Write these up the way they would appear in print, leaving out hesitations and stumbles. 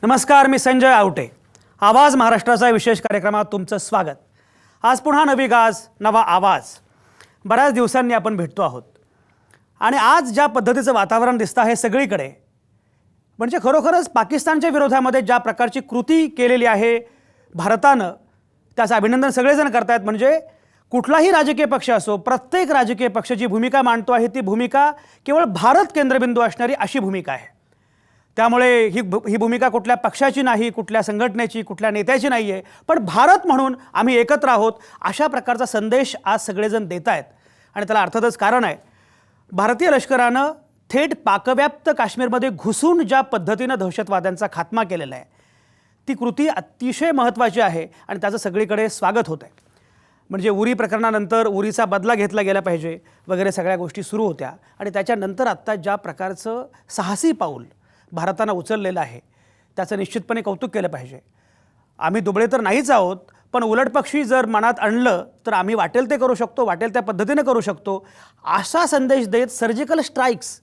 नमस्कार, मी संजय आवटे. आवाज महाराष्ट्राचा विशेष कार्यक्रमात तुमचं स्वागत. आज पुन्हा नवी गाज, नवा आवाज. बऱ्याच दिवसांनी आपण भेटतो आहोत आणि आज ज्या पद्धतीचं वातावरण दिसतं आहे सगळीकडे, म्हणजे खरोखरच पाकिस्तानच्या विरोधामध्ये ज्या प्रकारची कृती केलेली आहे भारतानं, त्याचं अभिनंदन सगळेजण करतायत. म्हणजे कुठलाही राजकीय पक्ष असो, प्रत्येक राजकीय पक्ष जी भूमिका मांडतो आहे ती भूमिका केवळ भारत केंद्रबिंदू असणारी अशी भूमिका आहे. त्यामुळे ही भूमिका कुठल्या पक्षाची नाही, कुठल्या संघटनेची, कुठल्या नेत्याची नाही आहे, पण भारत म्हणून आम्ही एकत्र आहोत अशा प्रकारचा संदेश आज सगळेजण देत आहेत. आणि त्याला अर्थातच कारण आहे, भारतीय लष्करानं थेट पाकव्याप्त काश्मीरमध्ये घुसून ज्या पद्धतीनं दहशतवाद्यांचा खात्मा केलेला आहे ती कृती अतिशय महत्त्वाची आहे आणि त्याचं सगळीकडे स्वागत होत आहे. म्हणजे उरी प्रकरणानंतर उरीचा बदला घेतला गेला पाहिजे वगैरे सगळ्या गोष्टी सुरू होत्या आणि त्याच्यानंतर आत्ता ज्या प्रकारचं साहसी पाऊल भारतानं उचललेलं आहे त्याचं निश्चितपणे कौतुक केलं पाहिजे. आम्ही दुबळे तर नाहीच आहोत, पण उलटपक्षी जर मनात आणलं तर आम्ही वाटेल ते करू शकतो, वाटेल त्या पद्धतीने करू शकतो असा संदेश देत सर्जिकल स्ट्राईक्स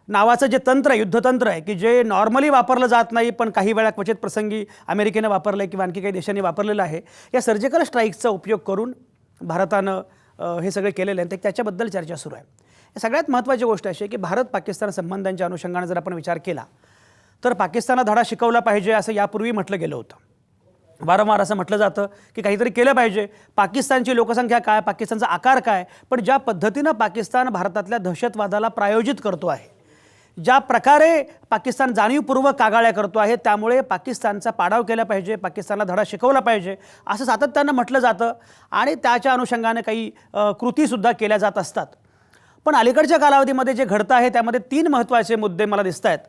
नावाचं जे तंत्र आहे, युद्धतंत्र आहे, की जे नॉर्मली वापरलं जात नाही पण काही वेळा क्वचित प्रसंगी अमेरिकेनं वापरलं आहे किंवा आणखी काही देशांनी वापरलेलं आहे, या सर्जिकल स्ट्राईक्सचा उपयोग करून भारतानं हे सगळे केलेलं आहे. त्याच्याबद्दल चर्चा सुरू आहे. सगळ्यात महत्त्वाची गोष्ट अशी आहे की भारत पाकिस्तान संबंधांच्या अनुषंगाने जर आपण विचार केला तर पाकिस्तानला धडा शिकवला पाहिजे असं यापूर्वी म्हटलं गेलं होतं. वारंवार असं म्हटलं जातं की काहीतरी केलं पाहिजे. पाकिस्तानची लोकसंख्या काय, पाकिस्तानचा आकार काय, पण ज्या पद्धतीनं पाकिस्तान भारतातल्या दहशतवादाला प्रायोजित करतो आहे, ज्या प्रकारे पाकिस्तान जाणीवपूर्वक कागाळ्या करतो आहे, त्यामुळे पाकिस्तानचा पाडाव केला पाहिजे, पाकिस्तानला धडा शिकवला पाहिजे असं सातत्यानं म्हटलं जातं आणि त्याच्या अनुषंगाने काही कृतीसुद्धा केल्या जात असतात. पण अलीकडच्या कालावधीमध्ये जे घडतं आहे त्यामध्ये 3 महत्त्वाचे मुद्दे मला दिसत आहेत.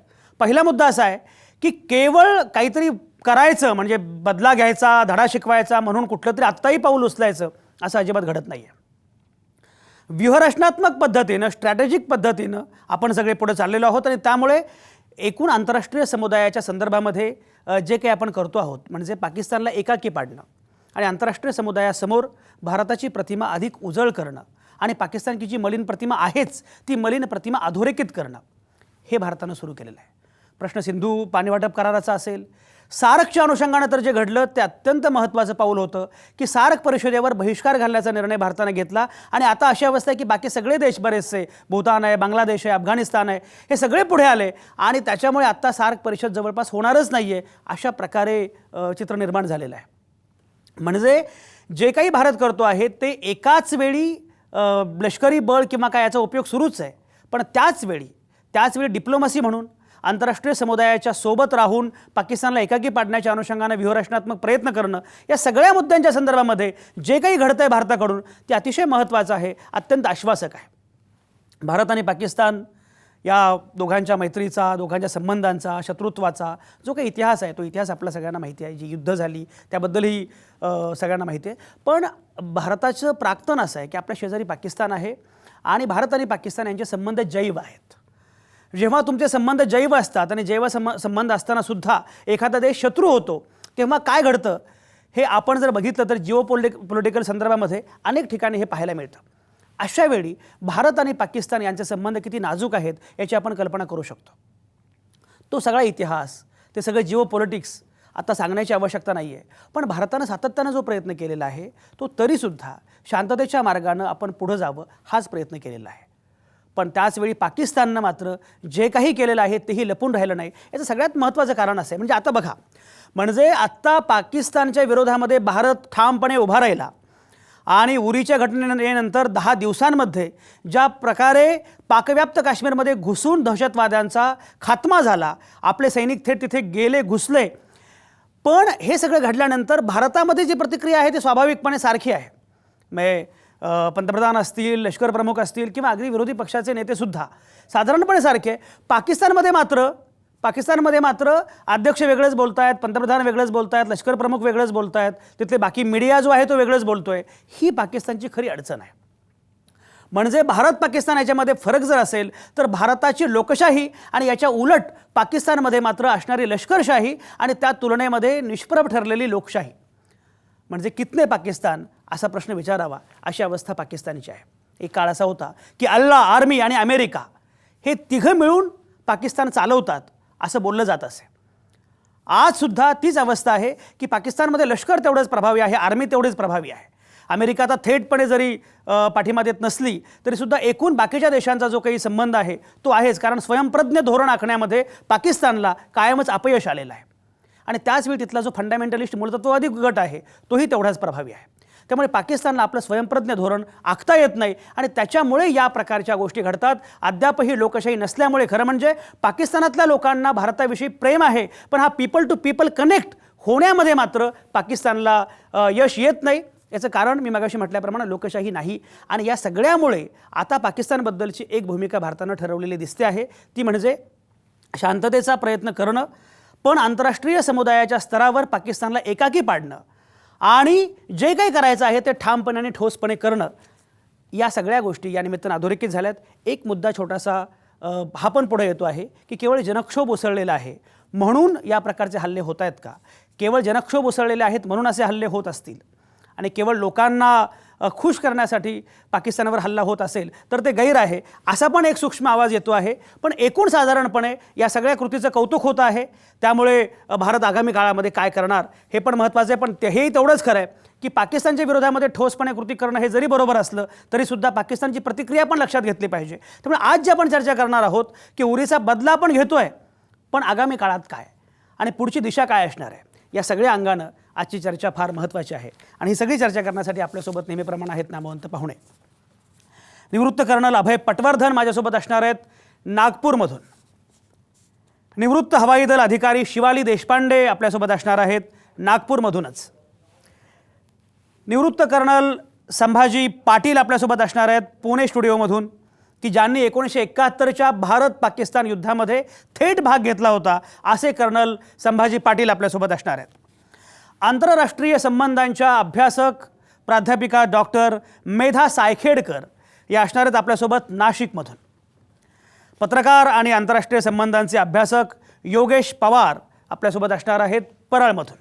पहिला मुद्दा असा आहे की केवळ काहीतरी करायचं म्हणजे बदला घ्यायचा, धडा शिकवायचा म्हणून कुठलं तरी आत्ताही पाऊल उचलायचं असं अजिबात घडत नाही आहे. व्यूहरचनात्मक पद्धतीनं, स्ट्रॅटेजिक पद्धतीनं आपण सगळे पुढे चाललेलो आहोत आणि त्यामुळे एकूण आंतरराष्ट्रीय समुदायाच्या संदर्भामध्ये जे काही आपण करतो आहोत म्हणजे पाकिस्तानला एकाकी पाडणं आणि आंतरराष्ट्रीय समुदायासमोर भारताची प्रतिमा अधिक उजळ करणं आणि पाकिस्तानची जी मलिन प्रतिमा आहेच ती मलिन प्रतिमा अधोरेखित करणं हे भारतानं सुरू केलेलं आहे. प्रश्न सिंधू पाणीवाटप कराराचा असेल, सार्कच्या अनुषंगानं तर जे घडलं ते अत्यंत महत्त्वाचं पाऊल होतं की सार्क परिषदेवर बहिष्कार घालण्याचा निर्णय भारतानं घेतला आणि आता अशी अवस्था आहे की बाकी सगळे देश, बरेचसे, भूतान आहे, बांगलादेश आहे, अफगाणिस्तान आहे, हे सगळे पुढे आले आणि त्याच्यामुळे आत्ता सार्क परिषद जवळपास होणारच नाही आहे अशा प्रकारे चित्र निर्माण झालेलं आहे. म्हणजे जे काही भारत करतो आहे ते एकाच वेळी लष्करी बळ किंवा काय याचा उपयोग सुरूच आहे, पण त्याच वेळी डिप्लोमसी म्हणून आंतरराष्ट्रीय समुदायाच्या सोबत राहून पाकिस्तानला एकाकी पाडण्याच्या अनुषंगाने व्यूहरचनात्मक प्रयत्न करणं या सगळ्या मुद्द्यांच्या संदर्भामध्ये जे काही घडतं आहे भारताकडून ते अतिशय महत्त्वाचं आहे, अत्यंत आश्वासक आहे. भारत आणि पाकिस्तान या दोघांच्या मैत्रीचा, दोघांच्या संबंधांचा, शत्रुत्वाचा जो काही इतिहास आहे तो इतिहास आपल्या सगळ्यांना माहिती आहे. जी युद्ध झाली त्याबद्दलही सगळ्यांना माहिती आहे. पण भारताचं प्राक्तन असं आहे की आपल्या शेजारी पाकिस्तान आहे आणि भारत आणि पाकिस्तान यांचे संबंध जैव आहेत. जेव्हा तुमचे संबंध जैव असतात आणि जैव संबंध असतानासुद्धा एखादा देश शत्रू होतो तेव्हा काय घडतं हे आपण जर बघितलं तर पॉलिटिकल संदर्भामध्ये अनेक ठिकाणी हे पाहायला मिळतं. अशा वेळी भारत आणि पाकिस्तान यांचे संबंध किती नाजूक आहेत याची आपण कल्पना करू शकतो. तो सगळा इतिहास, ते सगळं जिओपॉलिटिक्स आता सांगण्याची आवश्यकता नाही आहे, पण भारतानं सातत्यानं जो प्रयत्न केलेला आहे तो तरीसुद्धा शांततेच्या मार्गानं आपण पुढं जावं हाच प्रयत्न केलेला आहे. पण त्याचवेळी पाकिस्ताननं मात्र जे काही केलेलं आहे तेही लपून राहिलं नाही. याचं सगळ्यात महत्त्वाचं कारण असं आहे, म्हणजे आता बघा, म्हणजे आत्ता पाकिस्तानच्या विरोधामध्ये भारत ठामपणे उभा राहिला आणि उरीच्या घटनेनंतर 10 दिवसांमध्ये ज्या प्रकारे पाकव्याप्त काश्मीरमध्ये घुसून दहशतवाद्यांचा खात्मा झाला, आपले सैनिक थेट तिथे गेले, घुसले. पण हे सगळं घडल्यानंतर भारतामध्ये जी प्रतिक्रिया आहे ती स्वाभाविकपणे सारखी आहे. म्हणजे पंतप्रधान असतील, लष्कर प्रमुख असतील किंवा अगदी विरोधी पक्षाचे नेतेसुद्धा साधारणपणे सारखे. पाकिस्तानमध्ये मात्र अध्यक्ष वेगळेच बोलत आहेत, पंतप्रधान वेगळेच बोलत आहेत, लष्कर प्रमुख वेगळेच बोलत आहेत, तिथले बाकी मीडिया जो आहे तो वेगळंच बोलतो आहे. ही पाकिस्तानची खरी अडचण आहे. म्हणजे भारत पाकिस्तान याच्यामध्ये फरक जर असेल तर भारताची लोकशाही आणि याच्या उलट पाकिस्तानमध्ये मात्र असणारी लष्करशाही आणि त्या तुलनेमध्ये निष्प्रभ ठरलेली लोकशाही. म्हणजे कितने पाकिस्तान असा प्रश्न विचारावा अशी अवस्था पाकिस्तानची आहे. एक काळ असा होता की अल्ला, आर्मी आणि अमेरिका हे तिघं मिळून पाकिस्तान चालवतात असं बोललं जात असे. आजसुद्धा तीच अवस्था आहे की पाकिस्तानमध्ये लष्कर तेवढंच प्रभावी आहे, आर्मी तेवढीच प्रभावी आहे. अमेरिका आता थेटपणे जरी पाठिंबा देत नसली तरीसुद्धा एकूण बाकीच्या देशांचा जो काही संबंध आहे तो आहेच, कारण स्वयंप्रज्ञ धोरण आखण्यामध्ये पाकिस्तानला कायमच अपयश आलेलं आहे. आणि त्याचवेळी तिथला जो फंडामेंटलिस्ट मूलतत्ववादी गट आहे तोही तेवढाच प्रभावी आहे. त्यामुळे पाकिस्तानला आपलं स्वयंप्रज्ञ धोरण आखता येत नाही आणि त्याच्यामुळे या प्रकारच्या गोष्टी घडतात. अद्यापही लोकशाही नसल्यामुळे खरं म्हणजे पाकिस्तानातल्या लोकांना भारताविषयी प्रेम आहे, पण हा पीपल टू पीपल कनेक्ट होण्यामध्ये मात्र पाकिस्तानला यश येत नाही. याचं कारण मी मगाशी म्हटल्याप्रमाणे लोकशाही नाही. आणि या सगळ्यामुळे आता पाकिस्तानबद्दलची एक भूमिका भारतानं ठरवलेली दिसते आहे, ती म्हणजे शांततेचा प्रयत्न करणं, पण आंतरराष्ट्रीय समुदायाच्या स्तरावर पाकिस्तानला एकाकी पाडणं आणि जे काही करायचं आहे ते ठामपणे आणि ठोसपणे करणं. या सगळ्या गोष्टी या निमित्तानं अधोरेखित झाल्यात. एक मुद्दा छोटासा हा पण पुढे येतो आहे की केवळ जनक्षोभ उसळलेला आहे म्हणून या प्रकारचे हल्ले होत आहेत का? केवळ जनक्षोभ उसळलेले आहेत म्हणून असे हल्ले होत असतील आणि केवळ लोकांना खुश करण्यासाठी पाकिस्तानावर हल्ला होत असेल तर ते गैर आहे, असा पण एक सूक्ष्म आवाज येतो आहे. पण एकूण साधारणपणे या सगळ्या कृतीचं कौतुक होतं आहे. त्यामुळे भारत आगामी काळामध्ये काय करणार हे पण महत्त्वाचं आहे. पण हेही तेवढंच खरं आहे की पाकिस्तानच्या विरोधामध्ये ठोसपणे कृती करणं हे जरी बरोबर असलं तरीसुद्धा पाकिस्तानची प्रतिक्रिया पण लक्षात घेतली पाहिजे. त्यामुळे आज जे आपण चर्चा करणार आहोत की उरीचा बदला आपण घेतो आहे, पण आगामी काळात काय आणि पुढची दिशा काय असणार आहे, या सगळ्या अंगानं आजची चर्चा फार महत्त्वाची आहे. आणि ही सगळी चर्चा करण्यासाठी आपल्यासोबत नेहमीप्रमाणे आहेत नामवंत पाहुणे. निवृत्त कर्नल अभय पटवर्धन माझ्यासोबत असणार आहेत नागपूरमधून. निवृत्त हवाई दल अधिकारी शिवाली देशपांडे आपल्यासोबत असणार आहेत नागपूरमधूनच. निवृत्त कर्नल संभाजी पाटील आपल्यासोबत असणार आहेत पुणे स्टुडिओमधून, की ज्यांनी 1971च्या भारत पाकिस्तान युद्धामध्ये थेट भाग घेतला होता असे कर्नल संभाजी पाटील आपल्यासोबत असणार आहेत. आंतरराष्ट्रीय संबंधांच्या अभ्यासक प्राध्यापिका डॉक्टर मेधा सायखेडकर या असणार आहेत आपल्यासोबत नाशिकमधून. पत्रकार आणि आंतरराष्ट्रीय संबंधांचे अभ्यासक योगेश पवार आपल्यासोबत असणार आहेत परळमधून.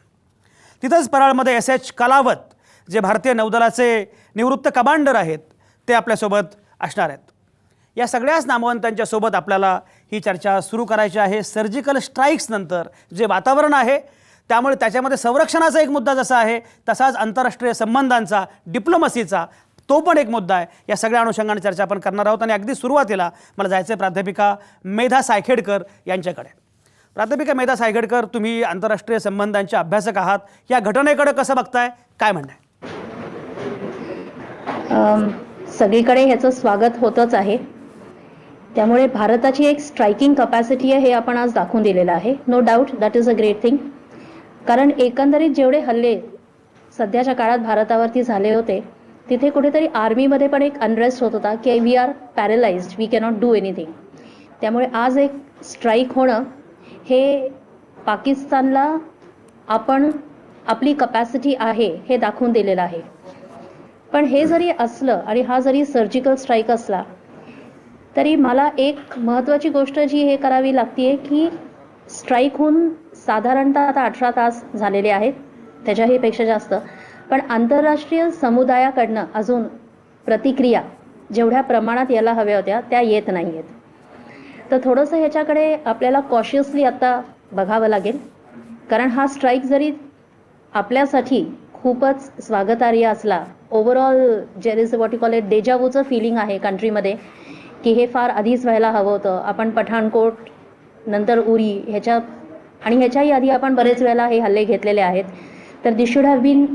तिथंच परळमध्ये एस.एच. कलावत जे भारतीय नौदलाचे निवृत्त कमांडर आहेत ते आपल्यासोबत असणार आहेत. या सगळ्याच नामवंतांच्या सोबत आपल्याला ही चर्चा सुरू करायची आहे. सर्जिकल स्ट्राईक्स नंतर जे वातावरण आहे त्यामुळे त्याच्यामध्ये संरक्षणाचा एक मुद्दा जसा आहे तसाच आंतरराष्ट्रीय संबंधांचा, डिप्लोमसीचा तो पण एक मुद्दा आहे. या सगळ्या अनुषंगाने चर्चा आपण करणार आहोत. आणि अगदी सुरुवातीला मला जायचं आहे प्राध्यापिका मेधा सायखेडकर यांच्याकडे. प्राध्यापिका मेधा सायखेडकर, तुम्ही आंतरराष्ट्रीय संबंधांचे अभ्यासक आहात, या घटनेकडे कसं बघताय, काय म्हणणं आहे? सगळीकडे ह्याचं स्वागत होतच आहे. त्यामुळे भारताची एक स्ट्रायकिंग कपॅसिटी आहे हे आपण आज दाखवून दिलेलं आहे. No doubt that is a great thing. कारण एकंदरीत जेवढे हल्ले सध्याच्या काळात भारतावरती झाले होते तिथे कुठेतरी आर्मीमध्ये पण एक अनरेस्ट होत होता की we are paralysed, we cannot do anything. त्यामुळे आज एक स्ट्राईक होणं हे पाकिस्तानला आपण आपली कपॅसिटी आहे हे दाखवून दिलेलं आहे. पण हे जरी असलं आणि हा जरी सर्जिकल स्ट्राईक असला तरी मला एक महत्त्वाची गोष्ट जी हे करावी लागते की स्ट्राईक होऊन साधारणतः आता 18 तास झालेले आहेत, त्याच्याही पेक्षा जास्त. पण आंतरराष्ट्रीय समुदायाकडनं अजून प्रतिक्रिया जेवढ्या प्रमाणात यायला हव्या होत्या त्या येत नाही आहेत. तर थोडंसं ह्याच्याकडे आपल्याला कॉशियसली आता बघावं लागेल. कारण हा स्ट्राईक जरी आपल्यासाठी खूपच स्वागतार्ह असला, overall there is what you call it डेजावूचं फिलिंग आहे कंट्रीमध्ये की हे फार आधीच व्हायला हवं होतं. आपण पठाणकोट नंतर उरी ह्याच्याही आधी आपण बरेच वेळेला हे हल्ले घेतलेले आहेत. तर this should have been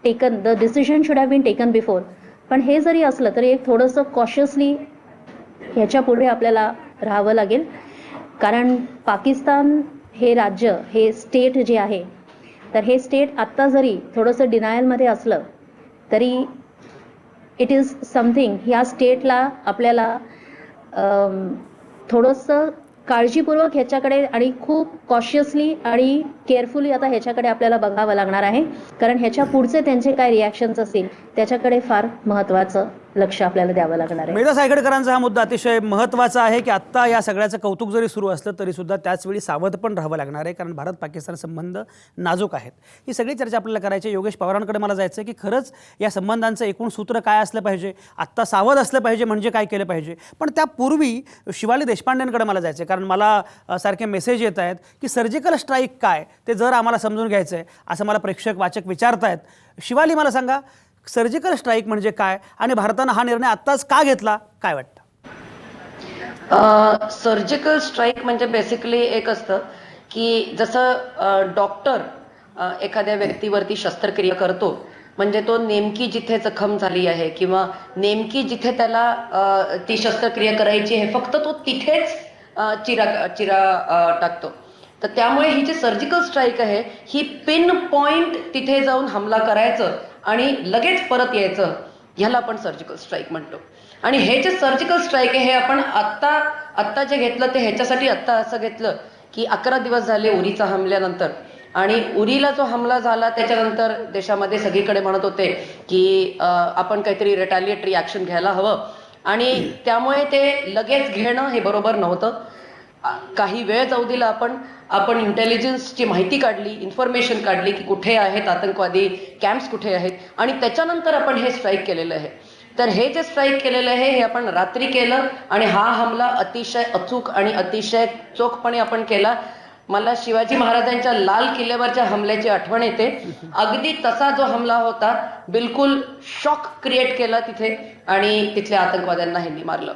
taken, the decision should have been taken before. पण हे जरी असलं तरी एक थोडंसं कॉशियसली ह्याच्या पुढे आपल्याला राहावं लागेल. कारण पाकिस्तान हे राज्य, हे स्टेट जे आहे, तर हे स्टेट आत्ता जरी थोडंसं डिनायलमध्ये असलं तरी इट इज समथिंग. ह्या स्टेटला आपल्याला थोडंसं काळजीपूर्वक ह्याच्याकडे आणि खूप कॉशियसली आणि केअरफुली आता ह्याच्याकडे आपल्याला बघावं लागणार आहे. कारण ह्याच्या पुढचे त्यांचे काय रिॲक्शन्स असतील त्याच्याकडे फार महत्त्वाचं लक्ष आपल्याला द्यावं लागणार आहे. मेधा सायगडकरांचा हा मुद्दा अतिशय महत्त्वाचा आहे की आत्ता या सगळ्याचं कौतुक जरी सुरू असलं तरी सुद्धा त्याचवेळी सावध पण राहावं लागणार आहे, कारण भारत पाकिस्तान संबंध नाजूक आहेत. ही सगळी चर्चा आपल्याला करायची आहे. योगेश पवारांकडे मला जायचं आहे की खरंच या संबंधांचं एकूण सूत्र काय असलं पाहिजे, आत्ता सावध असलं पाहिजे म्हणजे काय केलं पाहिजे. पण त्यापूर्वी शिवाली देशपांडेंकडे मला जायचं आहे, कारण मला सारखे मेसेज येत आहेत की सर्जिकल स्ट्राईक काय ते जर आम्हाला समजून घ्यायचं आहे असं मला प्रेक्षक वाचक विचारतायत. शिवाली, मला सांगा, सर्जिकल स्ट्राईक म्हणजे काय आणि भारतानं हा निर्णय आत्ताच का घेतला, काय वाटतं? सर्जिकल स्ट्राईक म्हणजे बेसिकली एक असतं की जसं डॉक्टर एखाद्या व्यक्तीवरती शस्त्रक्रिया करतो, म्हणजे तो नेमकी जिथे जखम झाली आहे किंवा नेमकी जिथे त्याला ती शस्त्रक्रिया करायची आहे फक्त तो तिथेच चिरा टाकतो. तर त्यामुळे ही जी सर्जिकल स्ट्राईक आहे ही पिन पॉइंट तिथे जाऊन हमला करायचं आणि लगेच परत यायचं, ह्याला आपण सर्जिकल स्ट्राईक म्हणतो. आणि हे जे सर्जिकल स्ट्राईक आहे हे आपण आत्ता जे घेतलं ते ह्याच्यासाठी आत्ता असं घेतलं की 11 दिवस झाले उरीचा हमल्यानंतर, आणि उरीला जो हमला झाला त्याच्यानंतर देशामध्ये सगळीकडे म्हणत होते की आपण काहीतरी रिटॅलिएटरी ऍक्शन घ्यायला हवं, आणि त्यामुळे ते लगेच घेणं हे बरोबर नव्हतं. काही वेळ जाऊ दिला आपण इंटेलिजन्सची माहिती काढली, इन्फॉर्मेशन काढली की कुठे आहेत आतंकवादी कॅम्प्स, कुठे आहेत, आणि त्याच्यानंतर आपण हे स्ट्राईक केलेलं आहे. तर हे जे स्ट्राईक केलेलं आहे हे आपण रात्री केलं आणि हा हमला अतिशय अचूक आणि अतिशय चोखपणे आपण केला. मला शिवाजी महाराजांच्या लाल किल्ल्यावरच्या हमल्याची आठवण येते. अगदी तसा जो हमला होता, बिलकुल शॉक क्रिएट केला तिथे आणि तिथल्या आतंकवाद्यांना ह्यांनी मारलं.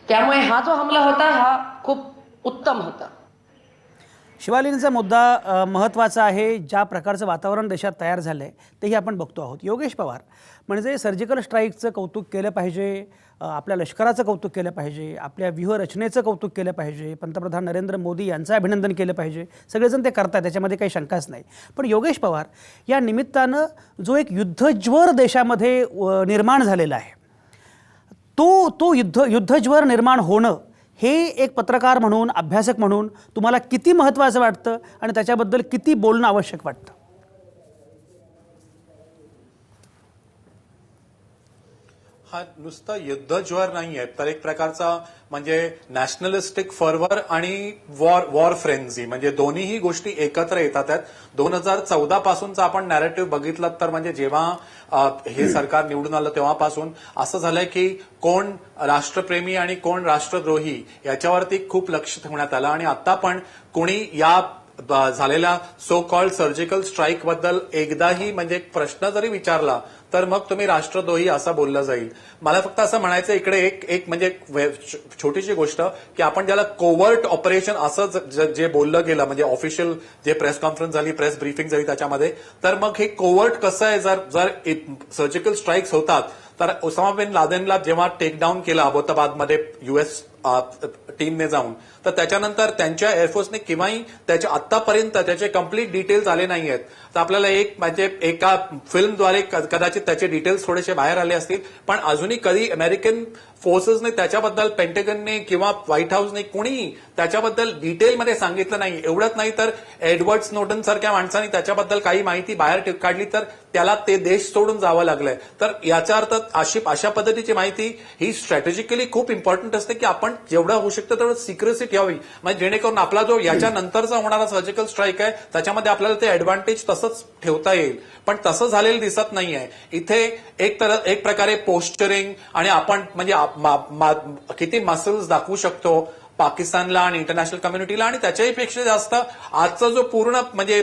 त्यामुळे हा जो हमला होता हा खूप उत्तम होता. शिवालींचा मुद्दा महत्त्वाचा आहे. ज्या प्रकारचं वातावरण देशात तयार झालं आहे तेही आपण बघतो आहोत. योगेश पवार, म्हणजे सर्जिकल स्ट्राईकचं कौतुक केलं पाहिजे, आपल्या लष्कराचं कौतुक केलं पाहिजे, आपल्या व्यूहरचनेचं कौतुक केलं पाहिजे, पंतप्रधान नरेंद्र मोदी यांचं अभिनंदन केलं पाहिजे, सगळेजण ते करतात, त्याच्यामध्ये काही शंकाच नाही. पण योगेश पवार, या निमित्तानं जो एक युद्धज्वर देशामध्ये निर्माण झालेला आहे, तो युद्धज्वर निर्माण होणं हे एक पत्रकार म्हणून, अभ्यासक म्हणून तुम्हाला किती महत्त्वाचं वाटतं आणि त्याच्याबद्दल किती बोलणं आवश्यक वाटतं? हा नुसतं युद्धज्वर नाहीये, तर एक प्रकारचा म्हणजे नॅशनलिस्टिक फर्वर आणि वॉर फ्रेन्झी, म्हणजे दोन्हीही गोष्टी एकत्र येतात आहेत. 2014 पासूनचा आपण नॅरेटिव्ह बघितलं तर म्हणजे जेव्हा हे सरकार निवडून आलं तेव्हापासून असं झालंय की कोण राष्ट्रप्रेमी आणि कोण राष्ट्रद्रोही याच्यावरती खूप लक्ष ठेवण्यात आलं. आणि आता पण कोणी या झालेल्या सो कॉल्ड सर्जिकल स्ट्राईक बद्दल एकदाही म्हणजे प्रश्न जरी विचारला तर मग तुम्ही राष्ट्रद्रोही असं बोललं जाईल. मला फक्त असं म्हणायचं इकडे एक म्हणजे छोटीशी गोष्ट की आपण ज्याला कोवर्ट ऑपरेशन असं जे बोललं गेलं, म्हणजे ऑफिशियल जे प्रेस कॉन्फरन्स झाली, प्रेस ब्रीफिंग झाली त्याच्यामध्ये, तर मग हे कोवर्ट कसं आहे, जर सर्जिकल स्ट्राईक्स होतात तर ओसामा बिन लादेनला जेव्हा टेकडाऊन केलं अबोताबादमध्ये युएस टीमने जाऊन, तर त्याच्यानंतर त्यांच्या एअरफोर्सने किंवाही त्याच्या आतापर्यंत त्याचे कंप्लीट डिटेल्स आले नाही आहेत. तर आपल्याला एक म्हणजे एका फिल्मद्वारे कदाचित त्याचे डिटेल्स थोडेसे बाहेर आले असतील, पण अजूनही कधी अमेरिकन फोर्सेसने त्याच्याबद्दल, पेंटेगनने किंवा व्हाईट हाऊसने कोणीही त्याच्याबद्दल डिटेलमध्ये सांगितलं नाही. एवढंच नाही तर एडवर्ड स्नोडन सारख्या माणसाने त्याच्याबद्दल काही माहिती बाहेर काढली तर त्याला ते देश सोडून जावं लागलंय. तर याचा अर्थ अशा पद्धतीची माहिती ही स्ट्रॅटेजिकली खूप इम्पॉर्टंट असते की आपण जेवढं होऊ शकतं तेवढं सिक्रेसी ठेवावी, म्हणजे जेणेकरून आपला जो याच्यानंतरचा होणारा सर्जिकल स्ट्राईक आहे त्याच्यामध्ये आपल्याला ते ऍडव्हान्टेज तसंच ठेवता येईल. पण तसं झालेलं दिसत नाहीये. इथे एक प्रकारे पोस्चरिंग आणि आपण म्हणजे किती मसल्स दाखवू शकतो पाकिस्तानला आणि इंटरनॅशनल कम्युनिटीला, आणि त्याच्याही पेक्षा जास्त आजचा जो पूर्ण म्हणजे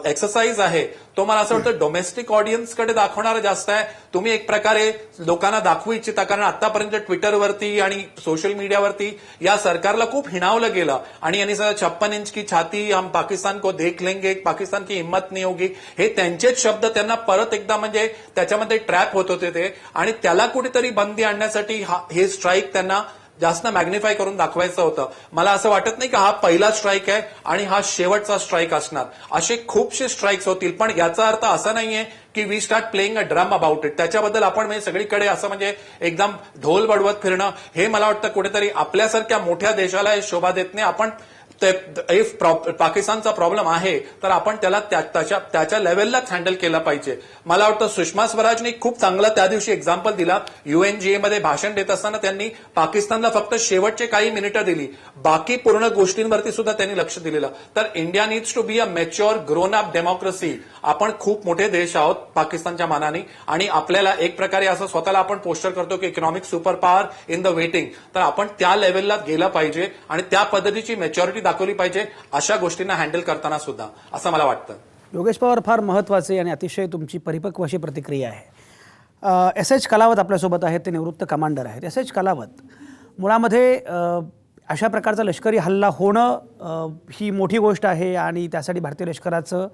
एक्सरसाइज आहे तो मला असं वाटतं डोमेस्टिक ऑडियन्सकडे दाखवणारा जास्त आहे. तुम्ही एक प्रकारे लोकांना दाखवू इच्छिता, कारण आतापर्यंत ट्विटरवरती आणि सोशल मीडियावरती या सरकारला खूप हिणावलं गेलं आणि यांनी 56 इंच की छाती, हम पाकिस्तान को देख लेंगे, पाकिस्तान की हिम्मत नहीं होगी, हे त्यांचेच शब्द त्यांना परत एकदा म्हणजे त्याच्यामध्ये ट्रॅप होत होते ते, आणि त्याला कुठेतरी बंदी आणण्यासाठी हे स्ट्राईक त्यांना जास्त मॅग्निफाय करून दाखवायचं होतं. मला असं वाटत नाही की हा पहिला स्ट्राईक आहे आणि हा शेवटचा स्ट्राईक असणार. असे खूपसे स्ट्राईक्स होतील, पण याचा अर्थ असा नाहीये की we start playing a drum about it. त्याच्याबद्दल आपण म्हणजे सगळीकडे असं म्हणजे एकदम ढोल बडवत फिरणं हे मला वाटतं कुठेतरी आपल्यासारख्या मोठ्या देशाला हे शोभा देत नाही. आपण इफ पाकिस्तानचा प्रॉब्लेम आहे तर आपण त्याला त्याच्या लेवललाच हँडल केलं पाहिजे. मला वाटतं सुषमा स्वराजने खूप चांगला त्या दिवशी एक्झाम्पल दिला. UNGA मध्ये भाषण देत असताना त्यांनी पाकिस्तानला फक्त शेवटचे काही मिनिटं दिली, बाकी पूर्ण गोष्टींवरती सुद्धा त्यांनी लक्ष दिलेलं. तर India needs to be a mature grown up democracy. आपण खूप मोठे देश आहोत पाकिस्तानच्या मानाने, आणि आपल्याला एक प्रकारे असं स्वतःला आपण पोस्टर करतो की economic super power in the waiting. तर आपण त्या लेवलला गेलं पाहिजे आणि त्या पद्धतीची मॅच्युरिटी दाखवली पाहिजे अशा गोष्टींना हँडल करताना सुद्धा, असं मला वाटतं. योगेश पवार, फार महत्त्वाचे आणि अतिशय तुमची परिपक्व अशी प्रतिक्रिया आहे. SH कलावत आपल्यासोबत आहेत, ते निवृत्त कमांडर आहेत. SH कलावत, मुळामध्ये अशा प्रकारचा लष्करी हल्ला होणं ही मोठी गोष्ट आहे आणि त्यासाठी भारतीय लष्कराचं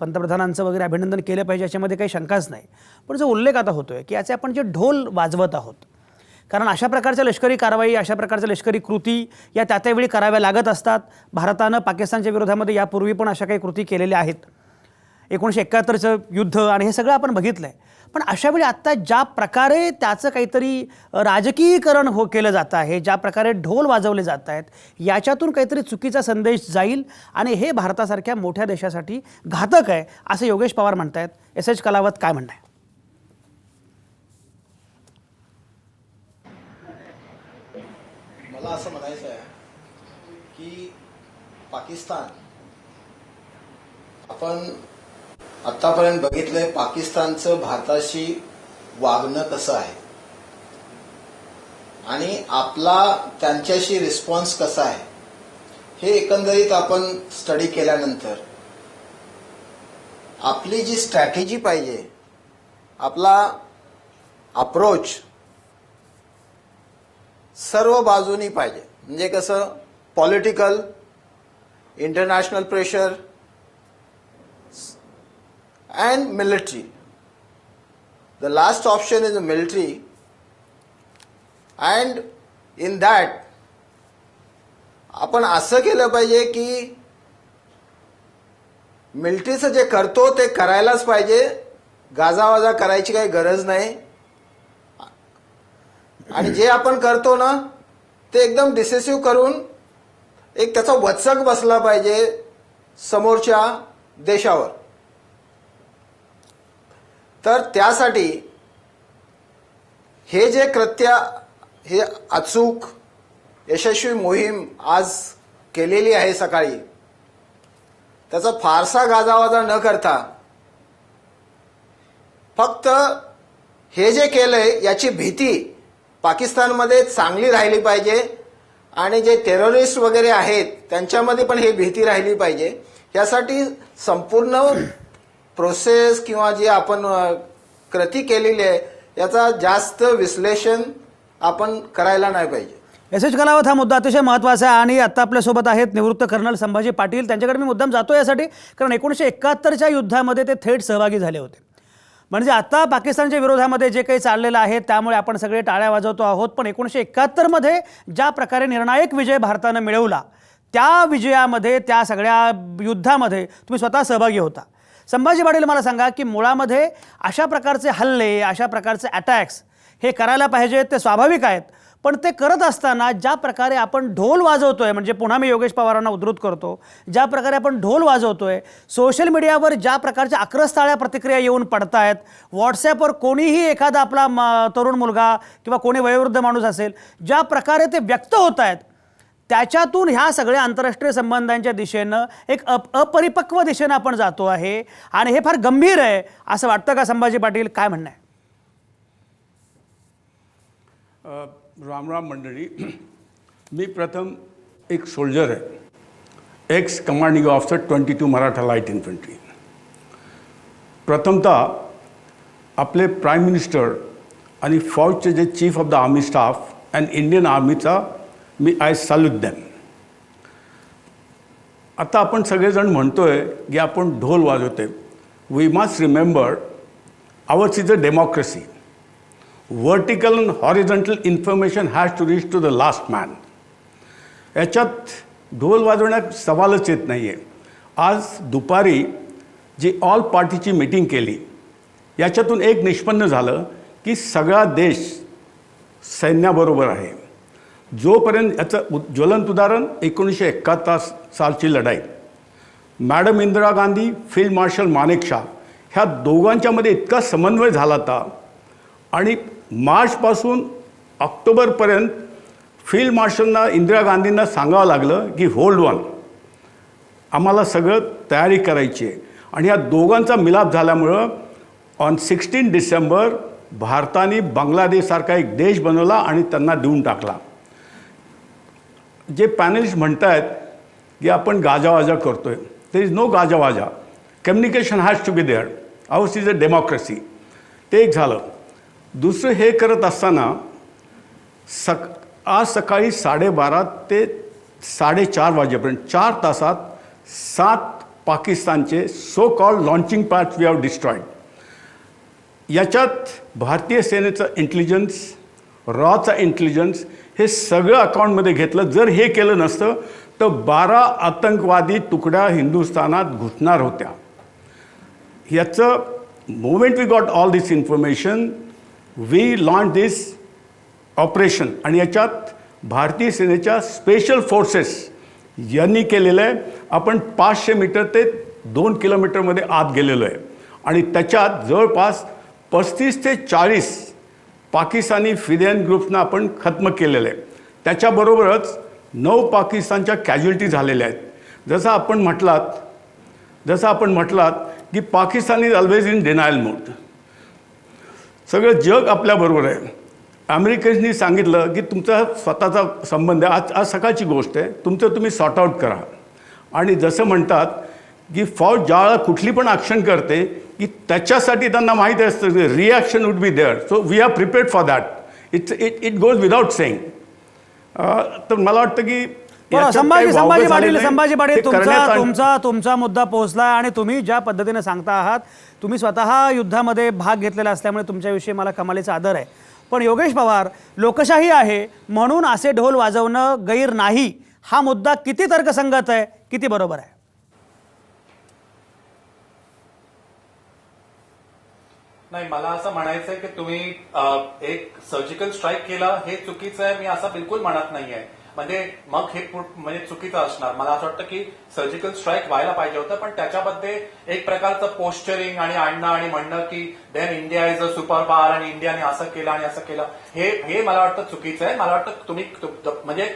पंतप्रधानांचं वगैरे अभिनंदन केलं पाहिजे, याच्यामध्ये काही शंकाच नाही. पण जो उल्लेख आता होतोय की याचे आपण जे ढोल वाजवत आहोत, कारण अशा प्रकारच्या लष्करी कारवाई, अशा प्रकारच्या लष्करी कृती या त्यावेळी कराव्या लागत असतात. भारतानं पाकिस्तानच्या विरोधामध्ये यापूर्वी पण अशा काही कृती केलेल्या आहेत. 1971चं युद्ध आणि हे सगळं आपण बघितलं आहे. पण अशावेळी आत्ता ज्या प्रकारे त्याचं काहीतरी राजकीयकरण केलं जातं आहे, ज्या प्रकारे ढोल वाजवले जात आहेत, याच्यातून काहीतरी चुकीचा संदेश जाईल आणि हे भारतासारख्या मोठ्या देशासाठी घातक आहे, असं योगेश पवार म्हणतायत. SH कलावत, काय म्हणताय? मला असं म्हणायचं आहे की पाकिस्तान, आपण आतापर्यंत बघितलंय पाकिस्तानचं भारताशी वागणं कसं आहे आणि आपला त्यांच्याशी रिस्पॉन्स कसा आहे, हे एकंदरीत आपण स्टडी केल्यानंतर आपली जी स्ट्रॅटेजी पाहिजे, आपला अप्रोच सर्व बाजूनी पाहिजे. म्हणजे कसं, political, international pressure and military. The last option is the military, and in that आपण असं केलं पाहिजे की मिलिटरीचं जे करतो ते करायलाच पाहिजे, गाजावाजा करायची काही गरज नाही. आणि जे आपण करतो ना ते एकदम डिसिसिव्ह करून एक त्याचा वचक बसला पाहिजे समोरच्या देशावर. तर त्यासाठी हे जे कृत्य, हे अचूक यशस्वी मोहीम आज केलेली आहे सकाळी, त्याचा फारसा गाजावाजा न करता फक्त हे जे केलंय याची भीती पाकिस्तानमध्ये चांगली राहिली पाहिजे आणि जे टेररिस्ट वगैरे आहेत त्यांच्यामध्ये पण हे भीती राहिली पाहिजे. यासाठी संपूर्ण प्रोसेस किंवा जे आपण कृती केलेली आहे याचा जास्त विश्लेषण आपण करायला नाही पाहिजे. SH कलावत, हा मुद्दा अतिशय महत्त्वाचा आहे. आणि आता आपल्यासोबत आहेत निवृत्त कर्नल संभाजी पाटील. त्यांच्याकडे मी मुद्दाम जातो यासाठी, कारण 1971च्या युद्धामध्ये ते थेट सहभागी झाले होते. म्हणजे आता पाकिस्तानच्या विरोधामध्ये जे काही चाललेलं आहे त्यामुळे आपण सगळे टाळ्या वाजवतो आहोत, पण 1971मध्ये ज्या प्रकारे निर्णायक विजय भारतानं मिळवला, त्या विजयामध्ये, त्या सगळ्या युद्धामध्ये तुम्ही स्वतः सहभागी होता. संभाजी पाटील, मला सांगा की मुळामध्ये अशा प्रकारचे हल्ले, अशा प्रकारचे अटॅक्स हे करायला पाहिजेत, ते स्वाभाविक आहेत. पण ते करत असताना ज्या प्रकारे आपण ढोल वाजवतोय, म्हणजे पुन्हा मी योगेश पवारांना उद्धृत करतो, ज्या प्रकारे आपण ढोल वाजवतोय, सोशल मीडियावर ज्या प्रकारच्या आक्रस्ताळ्या प्रतिक्रिया येऊन पडतायत, व्हॉट्सॲपवर कोणीही एखादा आपला तरुण मुलगा किंवा कोणी वयोवृद्ध माणूस असेल, ज्या प्रकारे ते व्यक्त होत आहेत, त्याच्यातून ह्या सगळ्या आंतरराष्ट्रीय संबंधांच्या दिशेनं एक अपरिपक्व दिशेनं आपण जातो आहे आणि हे फार गंभीर आहे असं वाटतं का संभाजी पाटील? काय म्हणणं आहे? राम राम मंडळी. मी प्रथम एक सोल्जर आहे, ex commanding officer 22 Maratha light infantry. प्रथमतः आपले प्राईम मिनिस्टर आणि फौजचे जे chief of the army staff and Indian आर्मीचा आय सॅल्यूट देम. आता आपण सगळेजण म्हणतोय की आपण ढोल वाजवतोय. We must remember ours is a democracy. Vertical and horizontal information has to reach to the last man. याच्यात ढोल वाजवण्यात सवालच येत नाही आहे. आज दुपारी जी ऑल पार्टीची मीटिंग केली याच्यातून एक निष्पन्न झालं की सगळा देश सैन्याबरोबर आहे. जोपर्यंत याचं ज्वलंत उदाहरण 1971 सालची लढाई. Madam Indira Gandhi, field marshal Manekshaw ह्या दोघांच्यामध्ये इतका समन्वय झाला होता आणि मार्चपासून ऑक्टोबरपर्यंत फील्ड मार्शलना इंदिरा गांधींना सांगावं लागलं की होल्ड ऑन, आम्हाला सगळं तयारी करायची आहे. आणि या दोघांचा मिलाप झाल्यामुळं ऑन 16 डिसेंबर भारताने बांगलादेशसारखा एक देश बनवला आणि त्यांना देऊन टाकला. जे पॅनलिस्ट म्हणत आहेत की आपण गाजावाजा करतोय, देर इज नो गाजावाजा. Communication has to be there. Ours is a democracy. ते एक झालं. दुसरं, हे करत असताना आज सकाळी 12:30 ते 4:30 वाजेपर्यंत 4 तासात 7 पाकिस्तानचे so called launching pads we have destroyed. याच्यात भारतीय सेनेचं इंटेलिजन्स, रॉचा इंटेलिजन्स हे सगळं अकाउंटमध्ये घेतलं. जर हे केलं नसतं तर 12 आतंकवादी तुकड्या हिंदुस्थानात घुसणार होत्या. याचं moment we got all this information, we launch this operation. आणि याच्यात भारतीय सेनेच्या स्पेशल फोर्सेस यांनी केलेलं आहे. आपण 500 मीटर ते 2 किलोमीटरमध्ये आत गेलेलो आहे आणि त्याच्यात जवळपास 35 ते 40 पाकिस्तानी फिदेन ग्रुप्सना आपण खत्म केलेलं आहे. त्याच्याबरोबरच 9 पाकिस्तानच्या कॅज्युअल्टी झालेल्या आहेत. जसं आपण म्हटलात की Pakistan is always in denial mode. सगळं जग आपल्याबरोबर आहे. अमेरिकेने सांगितलं की तुमचा स्वतःचा संबंध आहे, आज सकाळची गोष्ट आहे, तुमचं तुम्ही सॉर्ट आऊट करा. आणि जसं म्हणतात की फौज ज्यावेळेला कुठली पण ॲक्शन करते की त्याच्यासाठी त्यांना माहीत असतं की reaction would be there. So we are prepared for that. It goes without saying. तर मला वाटतं की संभाजी पाटील तुमचा मुद्दा पोहोचला आणि तुम्ही ज्या पद्धतीने सांगता आहात, तुम्ही स्वतः युद्धामध्ये भाग घेतलेला असल्यामुळे तुमच्याविषयी मला कमालीचा आदर आहे. पण योगेश पवार, लोकशाही आहे म्हणून असे ढोल वाजवणं गैर नाही, हा मुद्दा किती तर्कसंगत आहे, किती बरोबर आहे? नाही, मला असं म्हणायचं आहे की तुम्ही एक सर्जिकल स्ट्राईक केला हे चुकीचं आहे, मी असं बिलकुल म्हणत नाहीये. म्हणजे मग हे म्हणजे चुकीचं असणार. मला असं वाटतं की सर्जिकल स्ट्राईक व्हायला पाहिजे होतं, पण त्याच्यामध्ये एक प्रकारचं पोस्चरिंग आणि आणणं आणि म्हणणं की then India is a super power आणि इंडियाने असं केलं आणि असं केलं, हे मला वाटतं चुकीचं आहे. मला वाटतं तुम्ही म्हणजे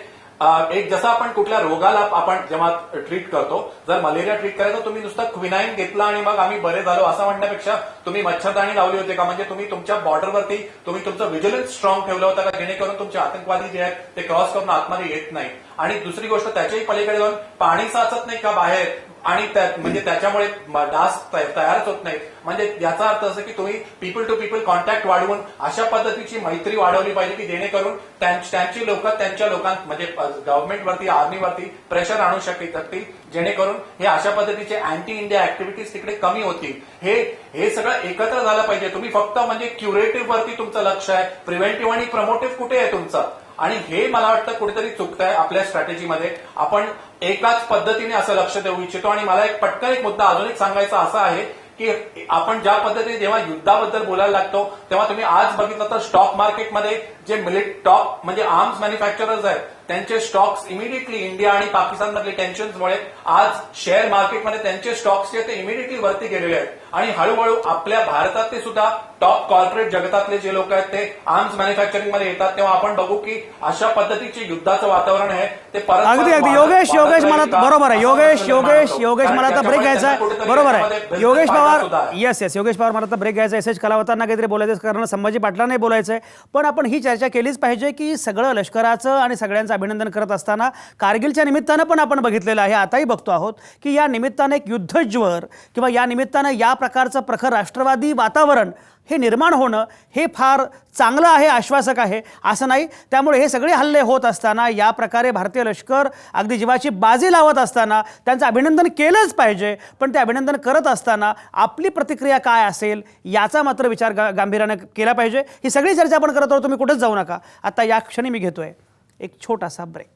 एक जसं आपण कुठल्या रोगाला आपण जेव्हा ट्रीट करतो, जर मलेरिया ट्रीट करायचं तुम्ही नुसतं क्विनाईन घेतला आणि मग आम्ही बरे झालो असं म्हणण्यापेक्षा तुम्ही मच्छरदाणी लावली होती का? म्हणजे तुम्ही तुमच्या बॉर्डरवरती तुम्ही तुमचं व्हिजिलन्स स्ट्रॉंग ठेवलं होतं का, जेणेकरून तुमचे आतंकवादी जे आहेत ते क्रॉस करून आतमध्ये येत नाही? आणि दुसरी गोष्ट, त्याच्याही पलीकडे जाऊन पाणी साचत नाही का बाहेर आणि म्हणजे त्याच्यामुळे डास तयारच होत नाही. म्हणजे याचा अर्थ असं की तुम्ही पीपल टू पीपल कॉन्टॅक्ट वाढवून अशा पद्धतीची मैत्री वाढवली पाहिजे की जेणेकरून त्यांची लोक त्यांच्या लोकांना म्हणजे गव्हर्नमेंटवरती, आर्मीवरती प्रेशर आणू शकतील, जेणेकरून हे अशा पद्धतीचे अँटी इंडिया ऍक्टिव्हिटीज तिकडे कमी होतील. हे सगळं एकत्र झालं पाहिजे. तुम्ही फक्त म्हणजे क्युरेटिव्ह वरती तुमचं लक्ष आहे, प्रिव्हेंटिव्ह आणि प्रमोटिव्ह कुठे आहे तुमचं? आणि हे मला वाटतं कुठेतरी चुकतंय आपल्या स्ट्रॅटेजीमध्ये. आपण एकाच पद्धतीने असं लक्ष देऊ इच्छितो. आणि मला पटकन एक मुद्दा अजून एक सांगायचा असा आहे की आपण ज्या पद्धतीने जेव्हा युद्धाबद्दल बोलायला लागतो तेव्हा तुम्ही आज बघितलं तर स्टॉक मार्केटमध्ये जे टॉप म्हणजे आर्म्स मॅन्युफॅक्चरर्स आहेत त्यांचे स्टॉक्स इमिडिएटली इंडिया आणि पाकिस्तानमधले टेन्शन्समुळे आज शेअर मार्केटमध्ये त्यांचे स्टॉक्स जे ते इमिडिएटली वरती गेलेले आहेत. आणि हळूहळू आपल्या भारतातले सुद्धा टॉप कॉर्पोरेट जगतातले जे लोक आहेत ते आर्म्स मॅन्युफॅक्चरिंग मध्ये येतात. तेव्हा आपण बघू की अशा पद्धतीचे युद्धाचं वातावरण आहे ते परत अगदी योगेश मला बरोबर आहे. योगेश मला आता ब्रेक घ्यायचा आहे. बरोबर आहे योगेश पवार. येस योगेश पवार, मला आता ब्रेक घ्यायचा. एस एच कलावतांना काहीतरी बोलायचं कारण संभाजी पाटलांनाही बोलायचं आहे. पण आपण ही चर्चा केलीच पाहिजे की सगळं लष्कराचं आणि सगळ्यांचं अभिनंदन करत असताना कारगिलच्या निमित्तानं पण आपण बघितलेलं आहे, आताही बघतो आहोत की या निमित्तानं एक युद्धज्वर किंवा या निमित्तानं या प्रकारचं प्रखर राष्ट्रवादी वातावरण हे निर्माण होणं हे फार चांगलं आहे, आश्वासक आहे असं नाही. त्यामुळे हे सगळे हल्ले होत असताना या प्रकारे भारतीय लष्कर अगदी जीवाची बाजी लावत असताना त्यांचं अभिनंदन केलंच पाहिजे. पण ते अभिनंदन करत असताना आपली प्रतिक्रिया काय असेल याचा मात्र विचार गांभीर्याने केला पाहिजे. ही सगळी चर्चा आपण करत आहोत, तुम्ही कुठेच जाऊ नका. आता या क्षणी मी घेतोय एक छोटासा ब्रेक.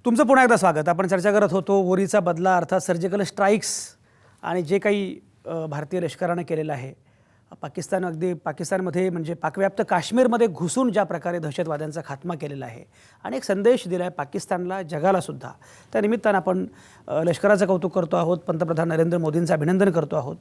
तुमचं पुन्हा एकदा स्वागत. आपण चर्चा करत होतो उरीचा बदला अर्थात सर्जिकल स्ट्राईक्स आणि जे काही भारतीय लष्करानं केलेलं आहे. पाकिस्तानमध्ये म्हणजे पाकव्याप्त काश्मीरमध्ये घुसून ज्या प्रकारे दहशतवाद्यांचा खात्मा केलेला आहे आणि एक संदेश दिला आहे पाकिस्तानला, जगालासुद्धा. त्या निमित्तानं आपण लष्कराचं कौतुक करतो आहोत, पंतप्रधान नरेंद्र मोदींचं अभिनंदन करतो आहोत.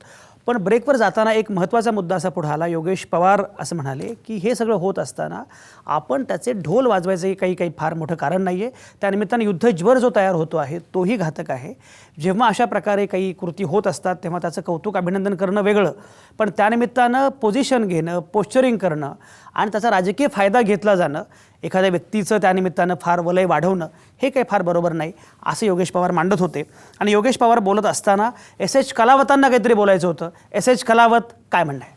पण ब्रेकवर जाताना एक महत्त्वाचा मुद्दा असा पुढे आला. योगेश पवार असं म्हणाले की हे सगळं होत असताना आपण त्याचे ढोल वाजवायचं काही फार मोठं कारण नाही आहे. त्यानिमित्तानं युद्धज्वर जो तयार होतो आहे तोही घातक आहे. जेव्हा अशा प्रकारे काही कृती होत असतात तेव्हा त्याचं कौतुक अभिनंदन करणं वेगळं, पण त्यानिमित्तानं पोझिशन घेणं, पोश्चरिंग करणं आणि त्याचा राजकीय फायदा घेतला जाणं, एखाद्या व्यक्तीचं त्यानिमित्तानं फार वलय वाढवणं हे काही फार बरोबर नाही असं योगेश पवार मांडत होते. आणि योगेश पवार बोलत असताना एस कलावतांना काहीतरी बोलायचं होतं. एस कलावत काय म्हणणं आहे?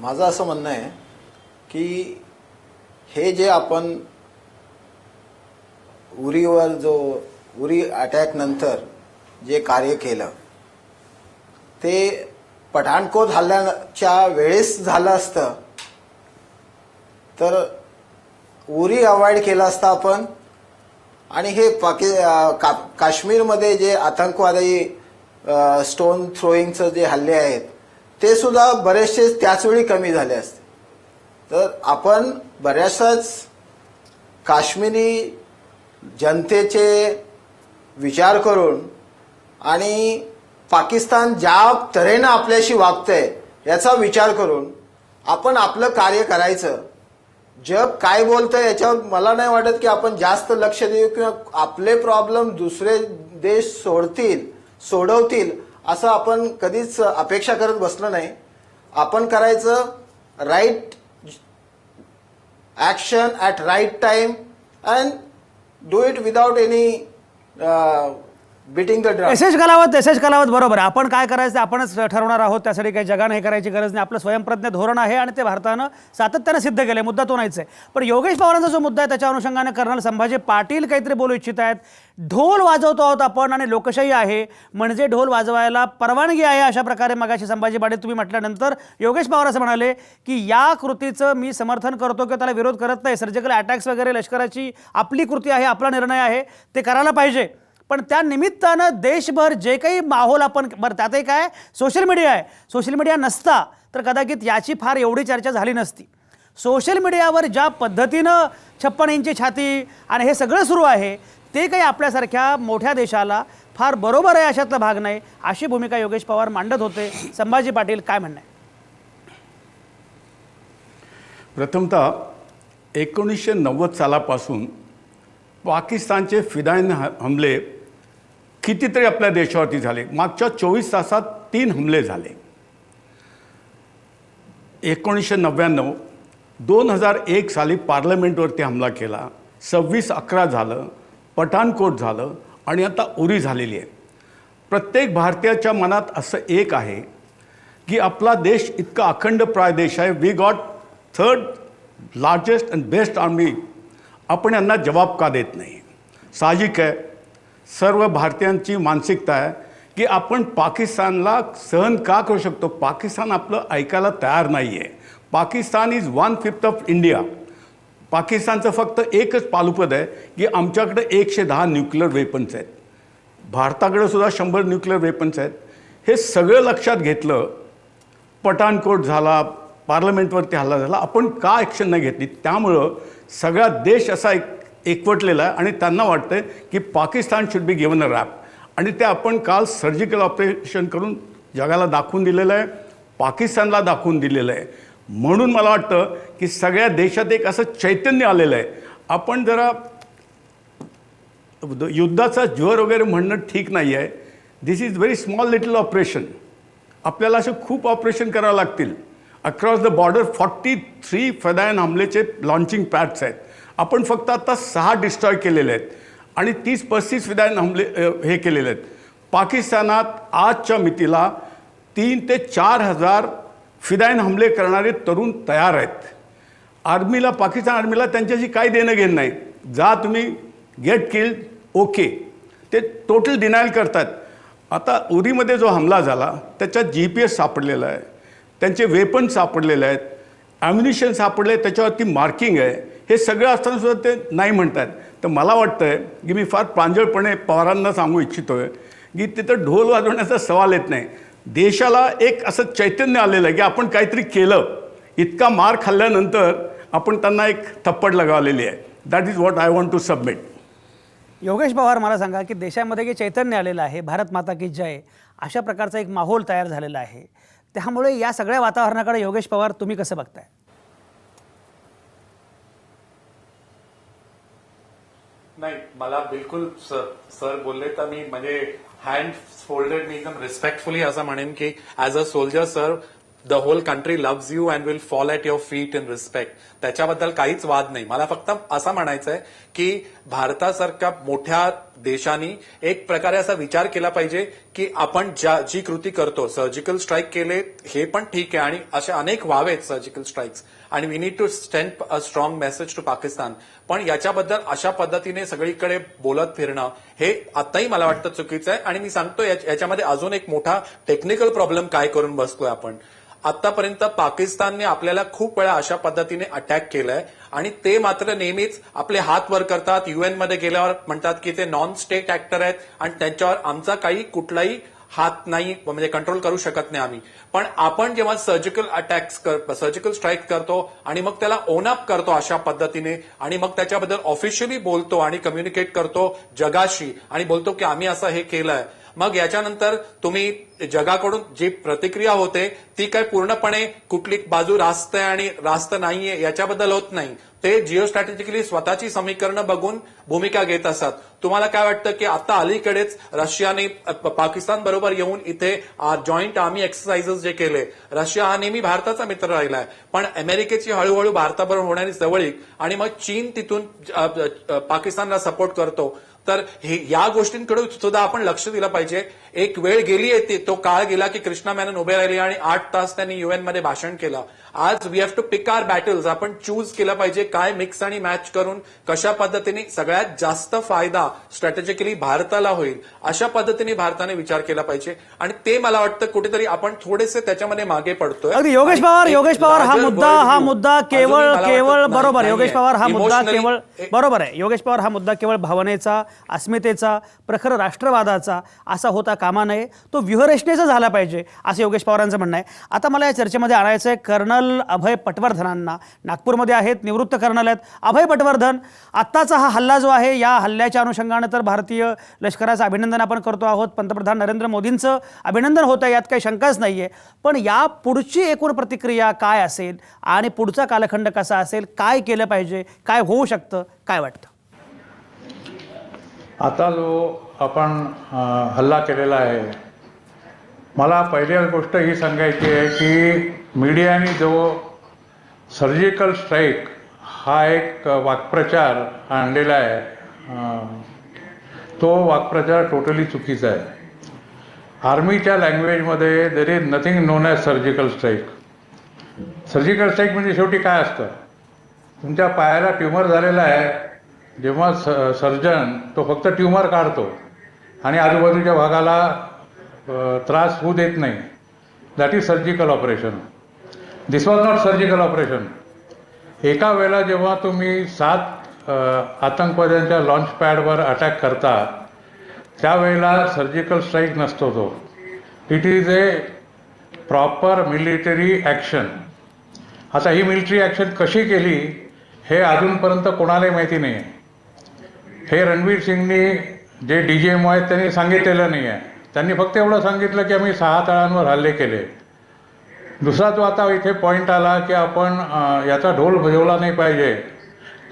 माझं असं म्हणणं आहे की हे जे आपण उरी अटॅक नंतर जे कार्य केलं ते पठाणकोट हल्ल्याच्या वेळेस झालं असतं तर उरी अवॉइड केला असता आपण. आणि हे काश्मीरमध्ये जे आतंकवादी स्टोन थ्रोईंगचं जे हल्ले आहेत ते सुद्धा बरेचसे त्याचवेळी कमी झाले असते. तर आपण बऱ्याचशाच काश्मीरी जनतेचे विचार करून आणि पाकिस्तान ज्या तऱ्हेनं आपल्याशी वागतंय याचा विचार करून आपण आपलं कार्य करायचं. जग काय बोलतंय याच्यावर मला नाही वाटत की आपण जास्त लक्ष देऊ किंवा आपले प्रॉब्लेम दुसरे देश सोडवतील असं आपण कधीच अपेक्षा करत बसलो नाही. आपण करायचं right action at right time and do it without any beating the drum. एस कलावत बरोबर आहे. आपण काय करायचं ते आपणच ठरवणार आहोत. त्यासाठी काही जगानं हे करायची गरज नाही. आपलं स्वयंप्रज्ञ धोरण आहे आणि ते भारतानं सातत्यानं सिद्ध केलं आहे. मुद्दा तो नाहीच आहे. पण योगेश पवारांचा जो मुद्दा आहे त्याच्या अनुषंगाने कर्नल संभाजी पाटील काहीतरी बोलू इच्छित आहेत. ढोल वाजवतो आहोत आपण आणि लोकशाही आहे म्हणजे ढोल वाजवायला परवानगी आहे अशा प्रकारे मगाशी संभाजी पाटील तुम्ही म्हटल्यानंतर योगेश पवार असं म्हणाले की या कृतीचं मी समर्थन करतो किंवा त्याला विरोध करत नाही. सर्जिकल अटॅक्स वगैरे लष्कराची आपली कृती आहे, आपला निर्णय आहे, ते करायला पाहिजे. पण त्या निमित्तानं देशभर जे काही माहोल आपण बरं त्यातही काय सोशल मीडिया आहे. सोशल मीडिया नसता तर कदाचित याची फार एवढी चर्चा झाली नसती. सोशल मीडियावर ज्या पद्धतीनं 56 इंची छाती आणि हे सगळं सुरू आहे ते काही आपल्यासारख्या मोठ्या देशाला फार बरोबर आहे अशातला भाग नाही अशी भूमिका योगेश पवार मांडत होते. संभाजी पाटील काय म्हणणं आहे? प्रथमतः 1990 सालापासून पाकिस्तानचे फिदाईन हमले कितीतरी आपल्या देशावरती झाले. मागच्या 24 तासात 3 हमले झाले. 1999 2001 साली पार्लमेंटवरती हमला केला. 26/11 झालं, पठाणकोट झालं आणि आता उरी झालेली आहे. प्रत्येक भारतीयाच्या मनात असं एक आहे की आपला देश इतका अखंडप्राय देश आहे. We got 3rd largest and best army. आपण यांना जवाब का देत नाही? साहजिक आहे. सर्व भारतीयांची मानसिकता आहे की आपण पाकिस्तानला सहन का करू शकतो. पाकिस्तान आपलं ऐकायला तयार नाही आहे. Pakistan is 1/5 of India. पाकिस्तानचं फक्त एकच पालुपद आहे की आमच्याकडे 110 न्यूक्लिअर वेपन्स आहेत. भारताकडे सुद्धा 100 न्यूक्लिअर वेपन्स आहेत. हे सगळं लक्षात घेतलं, पठाणकोट झाला, पार्लमेंटवरती हल्ला झाला, आपण का ॲक्शन नाही घेतली? त्यामुळं सगळा देश असा एकवटलेला आहे आणि त्यांना वाटतं की Pakistan should be given a rap. आणि ते आपण काल सर्जिकल ऑपरेशन करून जगाला दाखवून दिलेलं आहे, पाकिस्तानला दाखवून दिलेलं आहे. म्हणून मला वाटतं की सगळ्या देशात एक असं चैतन्य आलेलं आहे. आपण जरा युद्धाचा ज्वर वगैरे म्हणणं ठीक नाही आहे. This is very small little operation. आपल्याला असं खूप ऑपरेशन करावं लागतील. अक्रॉस द बॉर्डर 43 फदायन हमलेचे लॉन्चिंग पॅड्स आहेत. आपण फक्त आता 6 डिस्ट्रॉय केलेले आहेत आणि 30-35 फिदायन हमले हे केलेले आहेत. पाकिस्तानात आजच्या मितीला 3,000 ते 4,000 फिदायन हमले करणारे तरुण तयार आहेत. आर्मीला, पाकिस्तान आर्मीला त्यांच्याशी काही देणं घेणं नाही. जा तुम्ही, गेट किल्ड, ओके. ते टोटल डिनायल करतात. आता उरीमध्ये जो हमला झाला त्याच्यात GPS सापडलेला आहे. त्यांचे वेपन सापडलेले आहेत, ॲम्युनिशन सापडले, त्याच्यावरती मार्किंग आहे, हे सगळं असताना सुद्धा ते नाही म्हणतात. तर मला वाटतं आहे की मी फार प्रांजळपणे पवारांना सांगू इच्छितो आहे की तिथं ढोल वाजवण्याचा सवाल येत नाही. देशाला एक असं चैतन्य आलेलं आहे की आपण काहीतरी केलं. इतका मार खाल्ल्यानंतर आपण त्यांना एक थप्पड लगावलेली आहे. That is what I want to submit. Yogesh Pawar, मला सांगा की देशामध्ये जे चैतन्य आलेलं आहे, भारत माता की जय, अशा प्रकारचा एक माहोल तयार झालेला आहे, त्यामुळे या सगळ्या वातावरणाकडे योगेश पवार तुम्ही कसं बघताय? नाही, मला बिलकुल सर बोलले तर मी म्हणजे हँड फोल्डेड मी एकदम रिस्पेक्टफुली असं म्हणेन की as a soldier sir, the whole country loves you and will fall at your feet in respect. त्याच्याबद्दल काहीच वाद नाही. मला फक्त असं म्हणायचं आहे की भारतासारख्या मोठ्या देशांनी एक प्रकारे असा विचार केला पाहिजे की आपण जी कृती करतो, सर्जिकल स्ट्राईक केले हे पण ठीक आहे आणि असे अनेक व्हावेत सर्जिकल स्ट्राईक्स, आणि we need to send a strong message to Pakistan. पण याच्याबद्दल अशा पद्धतीने सगळीकडे बोलत फिरणं हे आताही मला वाटतं चुकीचं आहे. आणि मी सांगतो याच्यामध्ये अजून एक मोठा टेक्निकल प्रॉब्लेम काय करून बसतोय आपण. आतापर्यंत पाकिस्तानने आपल्याला खूप वेळा अशा पद्धतीने अटॅक केलाय आणि ते मात्र नेहमीच आपले हात वर करतात. UN मध्ये गेल्यावर म्हणतात की ते नॉन स्टेट ऍक्टर आहेत आणि त्यांच्यावर आमचा काही कुठलाही हात नाही, म्हणजे कंट्रोल करू शकत नाही आम्ही. पण आपण जेव्हा सर्जिकल स्ट्राईक करतो आणि मग त्याला ओन अप करतो अशा पद्धतीने आणि मग त्याच्याबद्दल ऑफिशियली बोलतो आणि कम्युनिकेट करतो जगाशी आणि बोलतो की आम्ही असं हे केलंय, मग याच्यानंतर तुम्ही जगाकडून जी प्रतिक्रिया होते ती काय पूर्णपणे कुठली बाजू रास्त आहे आणि रास्त नाहीये याच्याबद्दल होत नाही. ते जिओ स्ट्रॅटेजिकली स्वतःची समीकरणं बघून भूमिका घेत असतात. तुम्हाला काय वाटतं की आता अलीकडेच रशियाने पाकिस्तान बरोबर येऊन इथे जॉईंट आर्मी एक्सरसाइजेस जे केले, रशिया हा नेहमी भारताचा मित्र राहिलाय, पण अमेरिकेची हळूहळू भारताबरोबर होणारी जवळीक आणि मग चीन तिथून पाकिस्तानला सपोर्ट करतो. तर या गोष्टींकडे सुद्धा आपण लक्ष दिलं पाहिजे. एक वेळ गेली आहे, तो काळ गेला की कृष्णा मेनन उभे राहिले आणि 8 तास त्यांनी UN मध्ये भाषण केलं. आज we have to pick our battles. आपण चूज केलं पाहिजे काय मिक्स आणि मॅच करून कशा पद्धतीने सगळ्यात जास्त फायदा स्ट्रॅटेजिकली भारताला होईल अशा पद्धतीने भारताने विचार केला पाहिजे. आणि ते मला वाटतं कुठेतरी आपण थोडेसे त्याच्यामध्ये मागे पडतोय. अगदी योगेश पवार हा मुद्दा केवळ बरोबर आहे. योगेश पवार हा मुद्दा केवळ बरोबर आहे. योगेश पवार हा मुद्दा केवळ भावनेचा, अस्मितेचा, प्रखर राष्ट्रवादाचा असा होता कामा नये, तो व्यूहरचनेचा झाला पाहिजे असं योगेश पवारांचं म्हणणं आहे. आता मला या चर्चेमध्ये आणायचं आहे कर्नल अभय पटवर्धनांना. नागपूरमध्ये आहेत, निवृत्त कर्नल आहेत. अभय पटवर्धन, आत्ताचा हा हल्ला जो आहे, या हल्ल्याच्या अनुषंगानं तर भारतीय लष्कराचं अभिनंदन आपण करतो आहोत, पंतप्रधान नरेंद्र मोदींचं अभिनंदन होतं, यात काही शंकाच नाही आहे. पण या पुढची एकूण प्रतिक्रिया काय असेल आणि पुढचा कालखंड कसा असेल, काय केलं पाहिजे, काय होऊ शकतं, काय वाटतं? आता जो आपण हल्ला केलेला आहे, मला पहिली गोष्ट ही सांगायची आहे की मीडियाने जो सर्जिकल स्ट्राईक हा एक वाक्प्रचार आणलेला आहे, तो वाक्प्रचार टोटली चुकीचा आहे. आर्मीच्या लँग्वेजमध्ये there is nothing non as surgical strike. Surgical strike म्हणजे शेवटी काय असतं, तुमच्या पायाला ट्युमर झालेला आहे, जेव्हा सर्जन तो फक्त ट्युमर काढतो आणि आजूबाजूच्या भागाला त्रास होऊ देत नाही, that is surgical operation. This was not surgical operation. एका वेळेला जेव्हा तुम्ही 7 आतंकवाद्यांच्या लॉन्च पॅडवर अटॅक करता त्यावेळेला सर्जिकल स्ट्राईक नसतो तो. It is a proper military action. आता ही मिलिटरी ॲक्शन कशी केली हे अजूनपर्यंत कोणालाही माहिती नाही आहे. हे रणवीर सिंगनी जे DGMO आहेत त्यांनी सांगितलेलं नाही आहे. त्यांनी फक्त एवढं सांगितलं की आम्ही 6 तळांवर हल्ले केले. दुसरा जो आता इथे पॉईंट आला की आपण याचा ढोल बजवला नाही पाहिजे.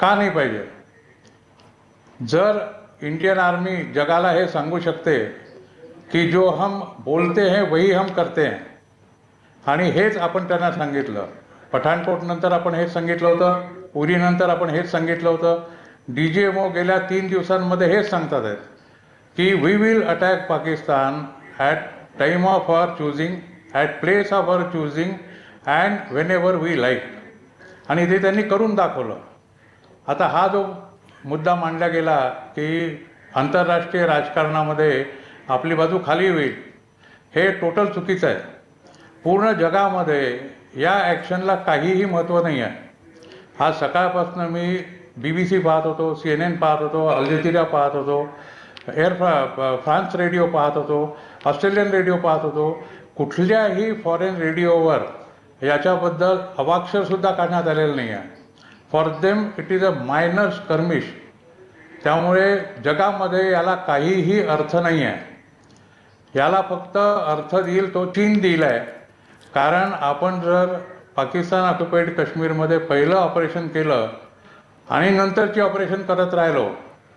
का नाही पाहिजे? जर इंडियन आर्मी जगाला हे सांगू शकते की जो हम बोलते हैं वही हम करते हैं, आणि हेच आपण त्यांना सांगितलं. पठाणकोट नंतर आपण हेच सांगितलं होतं, उरीनंतर आपण हेच सांगितलं होतं. DGMO गेल्या 3 दिवसांमध्ये हेच सांगतात आहेत की we will attack Pakistan at time of our choosing, at place of our choosing and whenever we like. आणि ते त्यांनी करून दाखवलं. आता हा जो मुद्दा मांडला गेला की आंतरराष्ट्रीय राजकारणामध्ये आपली बाजू खाली होईल, हे टोटल चुकीचं आहे. पूर्ण जगामध्ये या ॲक्शनला काहीही महत्त्व नाही आहे. आज सकाळपासून मी BBC पाहत होतो, CNN पाहत होतो, अल जझीरा पाहत होतो, फ्रान्स रेडिओ पाहत होतो, ऑस्ट्रेलियन रेडिओ पाहत होतो. कुठल्याही फॉरेन रेडिओवर याच्याबद्दल अवाक्षरसुद्धा काढण्यात आलेलं नाही आहे. For them it is a minor skirmish. त्यामुळे जगामध्ये याला काहीही अर्थ नाही आहे. याला फक्त अर्थ देईल तो चीन देईल आहे. कारण आपण जर पाकिस्तान ऑक्युपाईड काश्मीरमध्ये पहिलं ऑपरेशन केलं आणि नंतरची ऑपरेशन करत राहिलो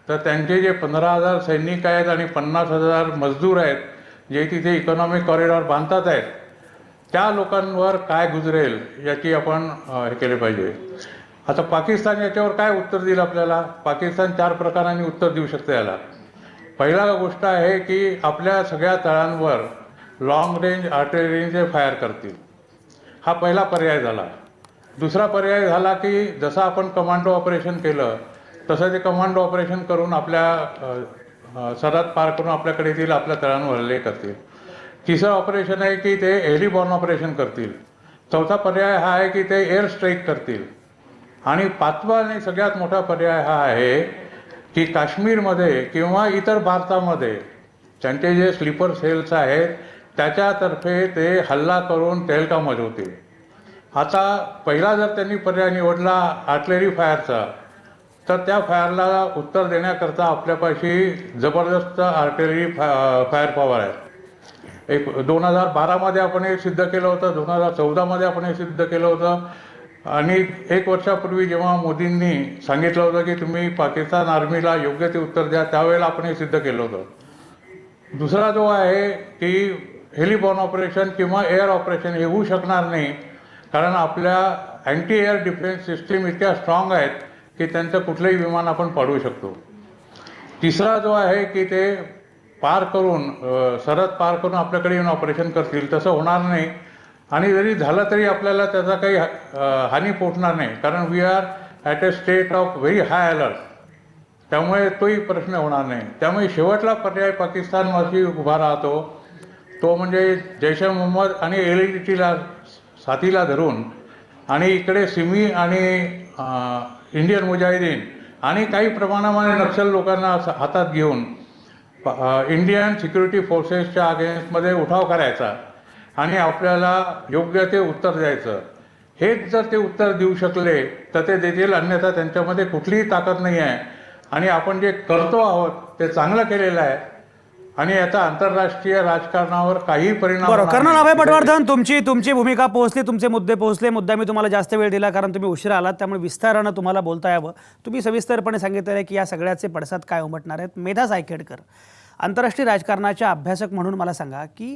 तर त्यांचे जे 15,000 सैनिक आहेत आणि 50,000 मजदूर आहेत जे तिथे इकॉनॉमिक कॉरिडॉर बांधतात आहेत, त्या लोकांवर काय गुजरेल याची आपण हे केले पाहिजे. आता पाकिस्तान याच्यावर काय उत्तर देईल आपल्याला? पाकिस्तान 4 प्रकारांनी उत्तर देऊ शकते याला. पहिला गोष्ट आहे की आपल्या सगळ्या तळांवर लॉंग रेंज आर्टिलरीचे फायर करतील. हा पहिला पर्याय झाला. दुसरा पर्याय झाला की जसं आपण कमांडो ऑपरेशन केलं तसं ते कमांडो ऑपरेशन करून आपल्या सरहद पार करून आपल्याकडे येतील, आपल्या तळांवर हल्ले करतील. तिसरं ऑपरेशन आहे की ते हेलिबॉर्न ऑपरेशन करतील. चौथा पर्याय हा आहे की ते एअर स्ट्राईक करतील. आणि पाचवा आणि सगळ्यात मोठा पर्याय हा आहे की काश्मीरमध्ये किंवा इतर भारतामध्ये त्यांचे जे स्लीपर सेल्स आहेत त्याच्यातर्फे ते हल्ला करून तहलका मचवतील. आता पहिला जर त्यांनी पर्याय निवडला आर्टिलरी फायरचा तर त्या फायरला उत्तर देण्याकरता आपल्यापाशी जबरदस्त आर्टिलरी फायर पॉवर आहे. 2012मध्ये आपण हे सिद्ध केलं होतं, 2014मध्ये आपण हे सिद्ध केलं होतं. आणि 1 वर्षापूर्वी जेव्हा मोदींनी सांगितलं होतं की तुम्ही पाकिस्तान आर्मीला योग्य ते उत्तर द्या, त्यावेळेला आपण हे सिद्ध केलं होतं. दुसरा जो आहे की हेलिबॉर्न ऑपरेशन किंवा एअर ऑपरेशन हे होऊ शकणार नाही, कारण आपल्या अँटी एअर डिफेन्स सिस्टीम इतक्या स्ट्रॉंग आहेत की त्यांचं कुठलंही विमान आपण पाडू शकतो. तिसरा जो आहे की ते पार करून सरहद पार करून आपल्याकडे येऊन ऑपरेशन करतील. तसं होणार नाही. आणि जरी झालं तरी आपल्याला त्याचा काही हानी पोचणार नाही, कारण we are at a state of very high alert. त्यामुळे तोही प्रश्न होणार नाही. त्यामुळे शेवटला पर्याय पाकिस्तानवरती उभा राहतो तो म्हणजे जैश ए मोहम्मद आणि LTTला साथीला धरून आणि इकडे सिमी आणि इंडियन मुजाहिदीन आणि काही प्रमाणामध्ये नक्षल लोकांना हातात घेऊन इंडियन सिक्युरिटी फोर्सेसच्या अगेन्स्टमध्ये उठाव करायचा आणि आपल्याला योग्य ते उत्तर द्यायचं. हेच जर ते उत्तर देऊ शकले तर ते देतील, अन्यथा त्यांच्यामध्ये कुठलीही ताकद नाही आहे. आणि आपण जे करतो आहोत ते चांगलं केलेलं आहे आणि याचा आंतरराष्ट्रीय राजकारणावर काही परिणाम बरं. कर्नल अभय पटवर्धन, तुमची भूमिका पोहोचली, तुमचे मुद्दे पोहोचले. मुद्दा मी तुम्हाला जास्त वेळ दिला कारण तुम्ही उशिरा आलात, त्यामुळे विस्तारानं तुम्हाला बोलता यावं. तुम्ही सविस्तरपणे सांगितलं आहे की या सगळ्याचे पडसाद काय उमटणार आहेत. मेधा सायखेडकर, आंतरराष्ट्रीय राजकारणाच्या अभ्यासक म्हणून मला सांगा की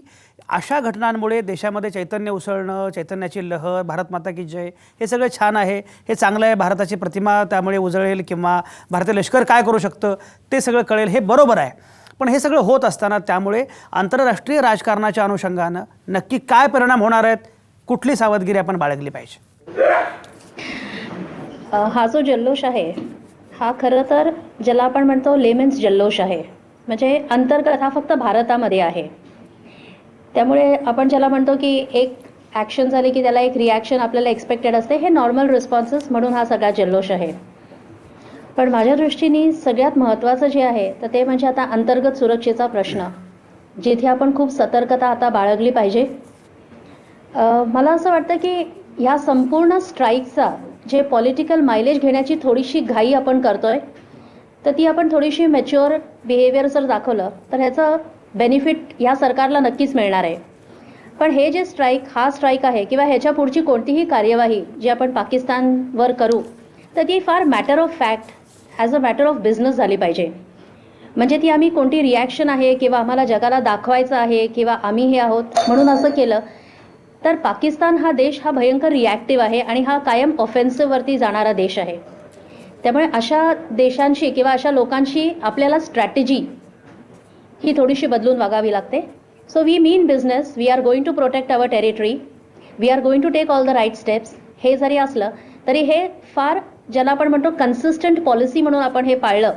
अशा घटनांमुळे देशामध्ये चैतन्य उसळणं, चैतन्याची लहर, भारत माता की जय, हे सगळं छान आहे, हे चांगलं आहे, भारताची प्रतिमा त्यामुळे उजळेल किंवा भारतीय लष्कर काय करू शकतं ते सगळं कळेल, हे बरोबर आहे. पण हे सगळं होत असताना त्यामुळे आंतरराष्ट्रीय राजकारणाच्या अनुषंगानं नक्की काय परिणाम होणार आहेत, कुठली सावधगिरी आपण बाळगली पाहिजे? हा जो जल्लोष आहे हा खरं तर ज्याला आपण म्हणतो लेमेन्स जल्लोष आहे. म्हणजे अंतर्गत हा फक्त भारतामध्ये आहे. त्यामुळे आपण ज्याला म्हणतो की एक ॲक्शन झाली की त्याला एक रिॲक्शन आपल्याला एक्सपेक्टेड असते, हे नॉर्मल रिस्पॉन्सेस म्हणून हा सगळा जल्लोष आहे. पण माझ्या दृष्टीने सगळ्यात महत्त्वाचं जे आहे तर ते म्हणजे आता अंतर्गत सुरक्षेचा प्रश्न, जिथे आपण खूप सतर्कता आता बाळगली पाहिजे. मला असं वाटतं की ह्या संपूर्ण स्ट्राईकचा जे पॉलिटिकल मायलेज घेण्याची थोडीशी घाई आपण करतोय, तर ती आपण थोडीशी मॅच्युअर बिहेवियर जर दाखवलं तर ह्याचं बेनिफिट ह्या सरकारला नक्कीच मिळणार आहे. पण हे जे हा स्ट्राईक आहे किंवा ह्याच्या पुढची कोणतीही कार्यवाही जी आपण पाकिस्तानवर करू तर ती फार matter of fact, as a matter of business झाली पाहिजे. म्हणजे ती आम्ही कोणती रिॲक्शन आहे किंवा आम्हाला जगाला दाखवायचं आहे किंवा आम्ही हे आहोत म्हणून असं केलं तर पाकिस्तान हा देश हा भयंकर रिॲक्टिव्ह आहे आणि हा कायम ऑफेन्सिव्हवरती जाणारा देश आहे. त्यामुळे अशा देशांशी किंवा अशा लोकांशी आपल्याला स्ट्रॅटेजी ही थोडीशी बदलून वागावी लागते. So we mean business, we are going to protect our territory, we are going to take all the right steps. हे जरी असलं तरी हे फार ज्याला आपण म्हणतो कन्सिस्टंट पॉलिसी म्हणून आपण हे पाळलं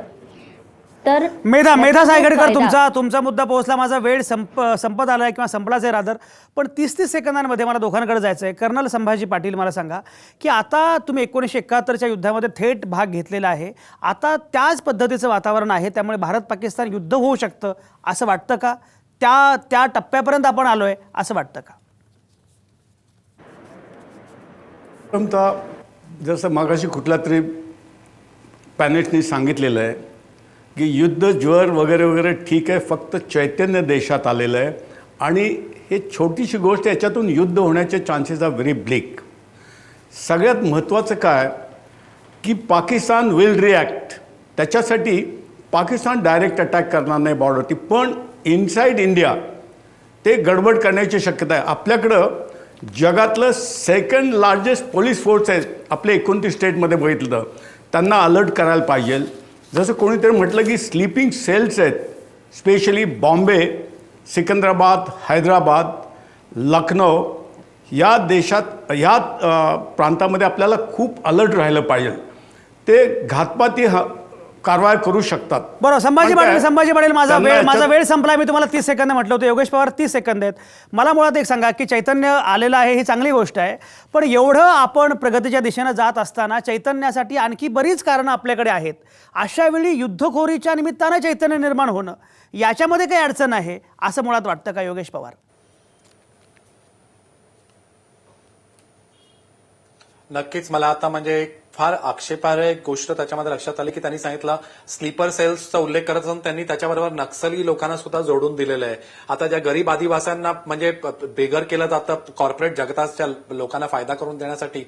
तर मेधा ह्याचा जो सायगडकर, फायदा- तुमचा मुद्दा पोहोचला. माझा वेळ संपत आलाय किंवा संपलाच आहे रादर. पण 30 सेकंदांमध्ये मला दोघांकडे जायचं आहे. कर्नल संभाजी पाटील, मला सांगा की आता तुम्ही 1971च्या युद्धामध्ये थेट भाग घेतलेला आहे. आता त्याच पद्धतीचं वातावरण आहे, त्यामुळे भारत पाकिस्तान युद्ध होऊ शकतं असं वाटतं का? त्या टप्प्यापर्यंत आपण आलोय असं वाटतं का? प्रथमतः जसं मागाशी कुठल्या तरी पॅनेल्सनी सांगितलेलं आहे की युद्ध ज्वर वगैरे वगैरे ठीक आहे, फक्त चैतन्य देशात आलेलं आहे आणि हे छोटीशी गोष्ट, याच्यातून युद्ध होण्याचे चान्सेस आर व्हेरी ब्लिक. सगळ्यात महत्त्वाचं काय की पाकिस्तान विल रिॲक्ट. त्याच्यासाठी पाकिस्तान डायरेक्ट अटॅक करणार नाही बॉर्डरवरती, पण इनसाइड इंडिया ते गडबड करण्याची शक्यता आहे. आपल्याकडं जगातलं सेकंड लार्जेस्ट पोलीस फोर्स आहे आपल्या 29 स्टेटमध्ये बघितलं तर त्यांना अलर्ट करायला पाहिजे. जसं कोणीतरी म्हटलं की स्लीपिंग सेल्स आहेत, स्पेशली बॉम्बे, सिकंदराबाद, हैदराबाद, लखनौ या देशात, ह्या प्रांतामध्ये आपल्याला खूप अलर्ट राहिलं पाहिजे. ते घातपाती कारवाई करू शकतात. बरोबर. संभाजी पाटील, माझा वेळ संपला. मी तुम्हाला 30 सेकंद म्हटलं होतं. योगेश पवार 30 सेकंद आहेत. मला मुळात एक सांगा की चैतन्य आलेलं आहे, ही चांगली गोष्ट आहे, पण एवढं आपण प्रगतीच्या दिशेनं जात असताना चैतन्यासाठी आणखी बरीच कारणं आपल्याकडे आहेत. अशा वेळी युद्धखोरीच्या निमित्तानं चैतन्य निर्माण होणं, याच्यामध्ये काही अडचण आहे असं मुळात वाटतं का योगेश पवार? नक्कीच. मला आता म्हणजे फार आक्षेपार्ह एक गोष्ट त्याच्यामध्ये लक्षात आली की त्यांनी सांगितलं स्लीपर सेल्सचा उल्लेख करत असून त्यांनी त्याच्याबरोबर नक्सली लोकांना सुद्धा जोडून दिलेलं आहे. आता ज्या गरीब आदिवासींना म्हणजे बेघर केलं जातं कॉर्पोरेट जगताच्या लोकांना फायदा करून देण्यासाठी,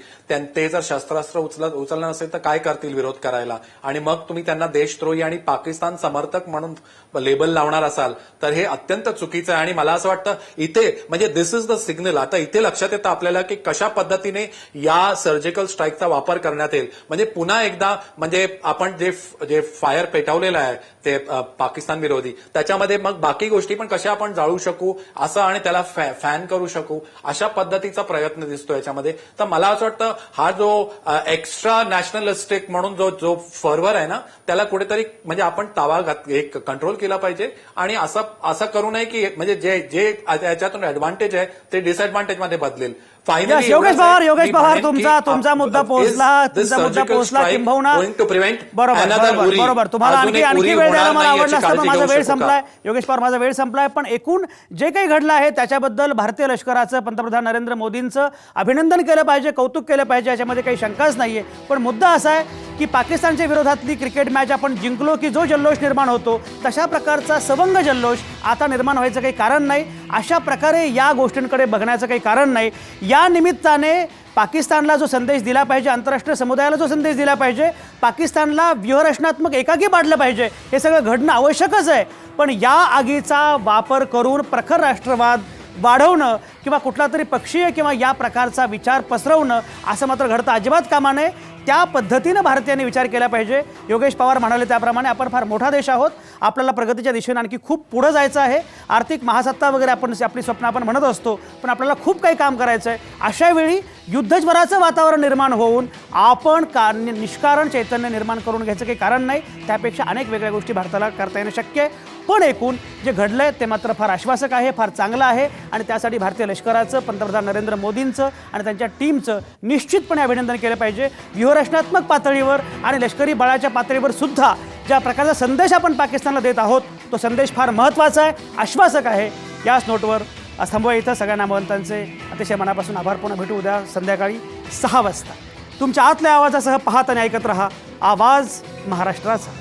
ते जर शस्त्रास्त्र उचललं नसेल तर काय करतील विरोध करायला? आणि मग तुम्ही त्यांना देशद्रोही आणि पाकिस्तान समर्थक म्हणून लेबल लावणार असाल तर हे अत्यंत चुकीचं आहे. आणि मला असं वाटतं इथे म्हणजे दिस इज द सिग्नल. आता इथे लक्षात येतं आपल्याला की कशा पद्धतीने या सर्जिकल स्ट्राईकचा वापर करण्यात येईल. म्हणजे पुन्हा एकदा म्हणजे आपण जे फायर पेटवलेलं आहे ते पाकिस्तान विरोधी, त्याच्यामध्ये मग बाकी गोष्टी पण कशा आपण जाळू शकू असं आणि त्याला फॅन करू शकू अशा पद्धतीचा प्रयत्न दिसतो याच्यामध्ये. तर मला असं वाटतं हा जो एक्स्ट्रा नॅशनलिस्टिक म्हणून जो फर्वर आहे ना, त्याला कुठेतरी म्हणजे आपण एक कंट्रोल केला पाहिजे. आणि असं करू नये की म्हणजे जे याच्यातून ऍडव्हान्टेज आहे ते डिसएडव्हान्टेज मध्ये बदलेल. योगेश पवार, तुमचा मुद्दा पोहोचला किंबहुना. बरोबर. तुम्हाला आणखी वेळ द्यायला मला आवडलं असतं, पण माझा वेळ संपलाय. योगेश पवार, माझा वेळ संपलाय. पण एकूण जे काही घडलं आहे त्याच्याबद्दल भारतीय लष्कराचं, पंतप्रधान नरेंद्र मोदींचं अभिनंदन केलं पाहिजे, कौतुक केलं पाहिजे, याच्यामध्ये काही शंकाच नाहीये. पण मुद्दा असा आहे की पाकिस्तानच्या विरोधातली क्रिकेट मॅच आपण जिंकलो की जो जल्लोष निर्माण होतो तशा प्रकारचा सवंग जल्लोष आता निर्माण व्हायचं काही कारण नाही. अशा प्रकारे या गोष्टींकडे बघण्याचं काही कारण नाही. या निमित्ताने पाकिस्तानला जो संदेश दिला पाहिजे, आंतरराष्ट्रीय समुदायाला जो संदेश दिला पाहिजे, पाकिस्तानला व्यूहरचनात्मक एकाकी पाडलं पाहिजे, हे सगळं घडणं आवश्यकच आहे. पण या आगीचा वापर करून प्रखर राष्ट्रवाद वाढवणं किंवा कुठला तरी पक्षीय किंवा या प्रकारचा विचार पसरवणं असं मात्र घडतं अजिबात कामा नये. त्या पद्धतीनं भारतीयांनी विचार केला पाहिजे. योगेश पवार म्हणाले त्याप्रमाणे आपण फार मोठा देश आहोत, आपल्याला प्रगतीच्या दिशेने आणखी खूप पुढं जायचं आहे. आर्थिक महासत्ता वगैरे आपली स्वप्न आपण म्हणत असतो, पण आपल्याला खूप काही काम करायचं आहे. अशा वेळी युद्धज्वराचं वातावरण निर्माण होऊन आपण निष्कारण चैतन्य निर्माण करून घ्यायचं काही कारण नाही. त्यापेक्षा अनेक वेगळ्या गोष्टी भारताला करता येणं शक्य आहे. पण एकूण जे घडलंय ते मात्र फार आश्वासक आहे, फार चांगलं आहे. आणि त्यासाठी भारतीय लष्कराचं, पंतप्रधान नरेंद्र मोदींचं आणि त्यांच्या टीमचं निश्चितपणे अभिनंदन केलं पाहिजे. व्यूहरचनात्मक पातळीवर आणि लष्करी बळाच्या पातळीवर सुद्धा ज्या प्रकारचा संदेश आपण पाकिस्तानला देत आहोत तो संदेश फार महत्त्वाचा आहे, आश्वासक आहे. याच नोटवर थांबवा. इथं सगळ्या नामवंतांचे अतिशय मनापासून आभार. पुन्हा भेटू उद्या संध्याकाळी 6 वाजता. तुमच्या आतल्या आवाजासह पाहत आणि ऐकत रहा आवाज महाराष्ट्राचा.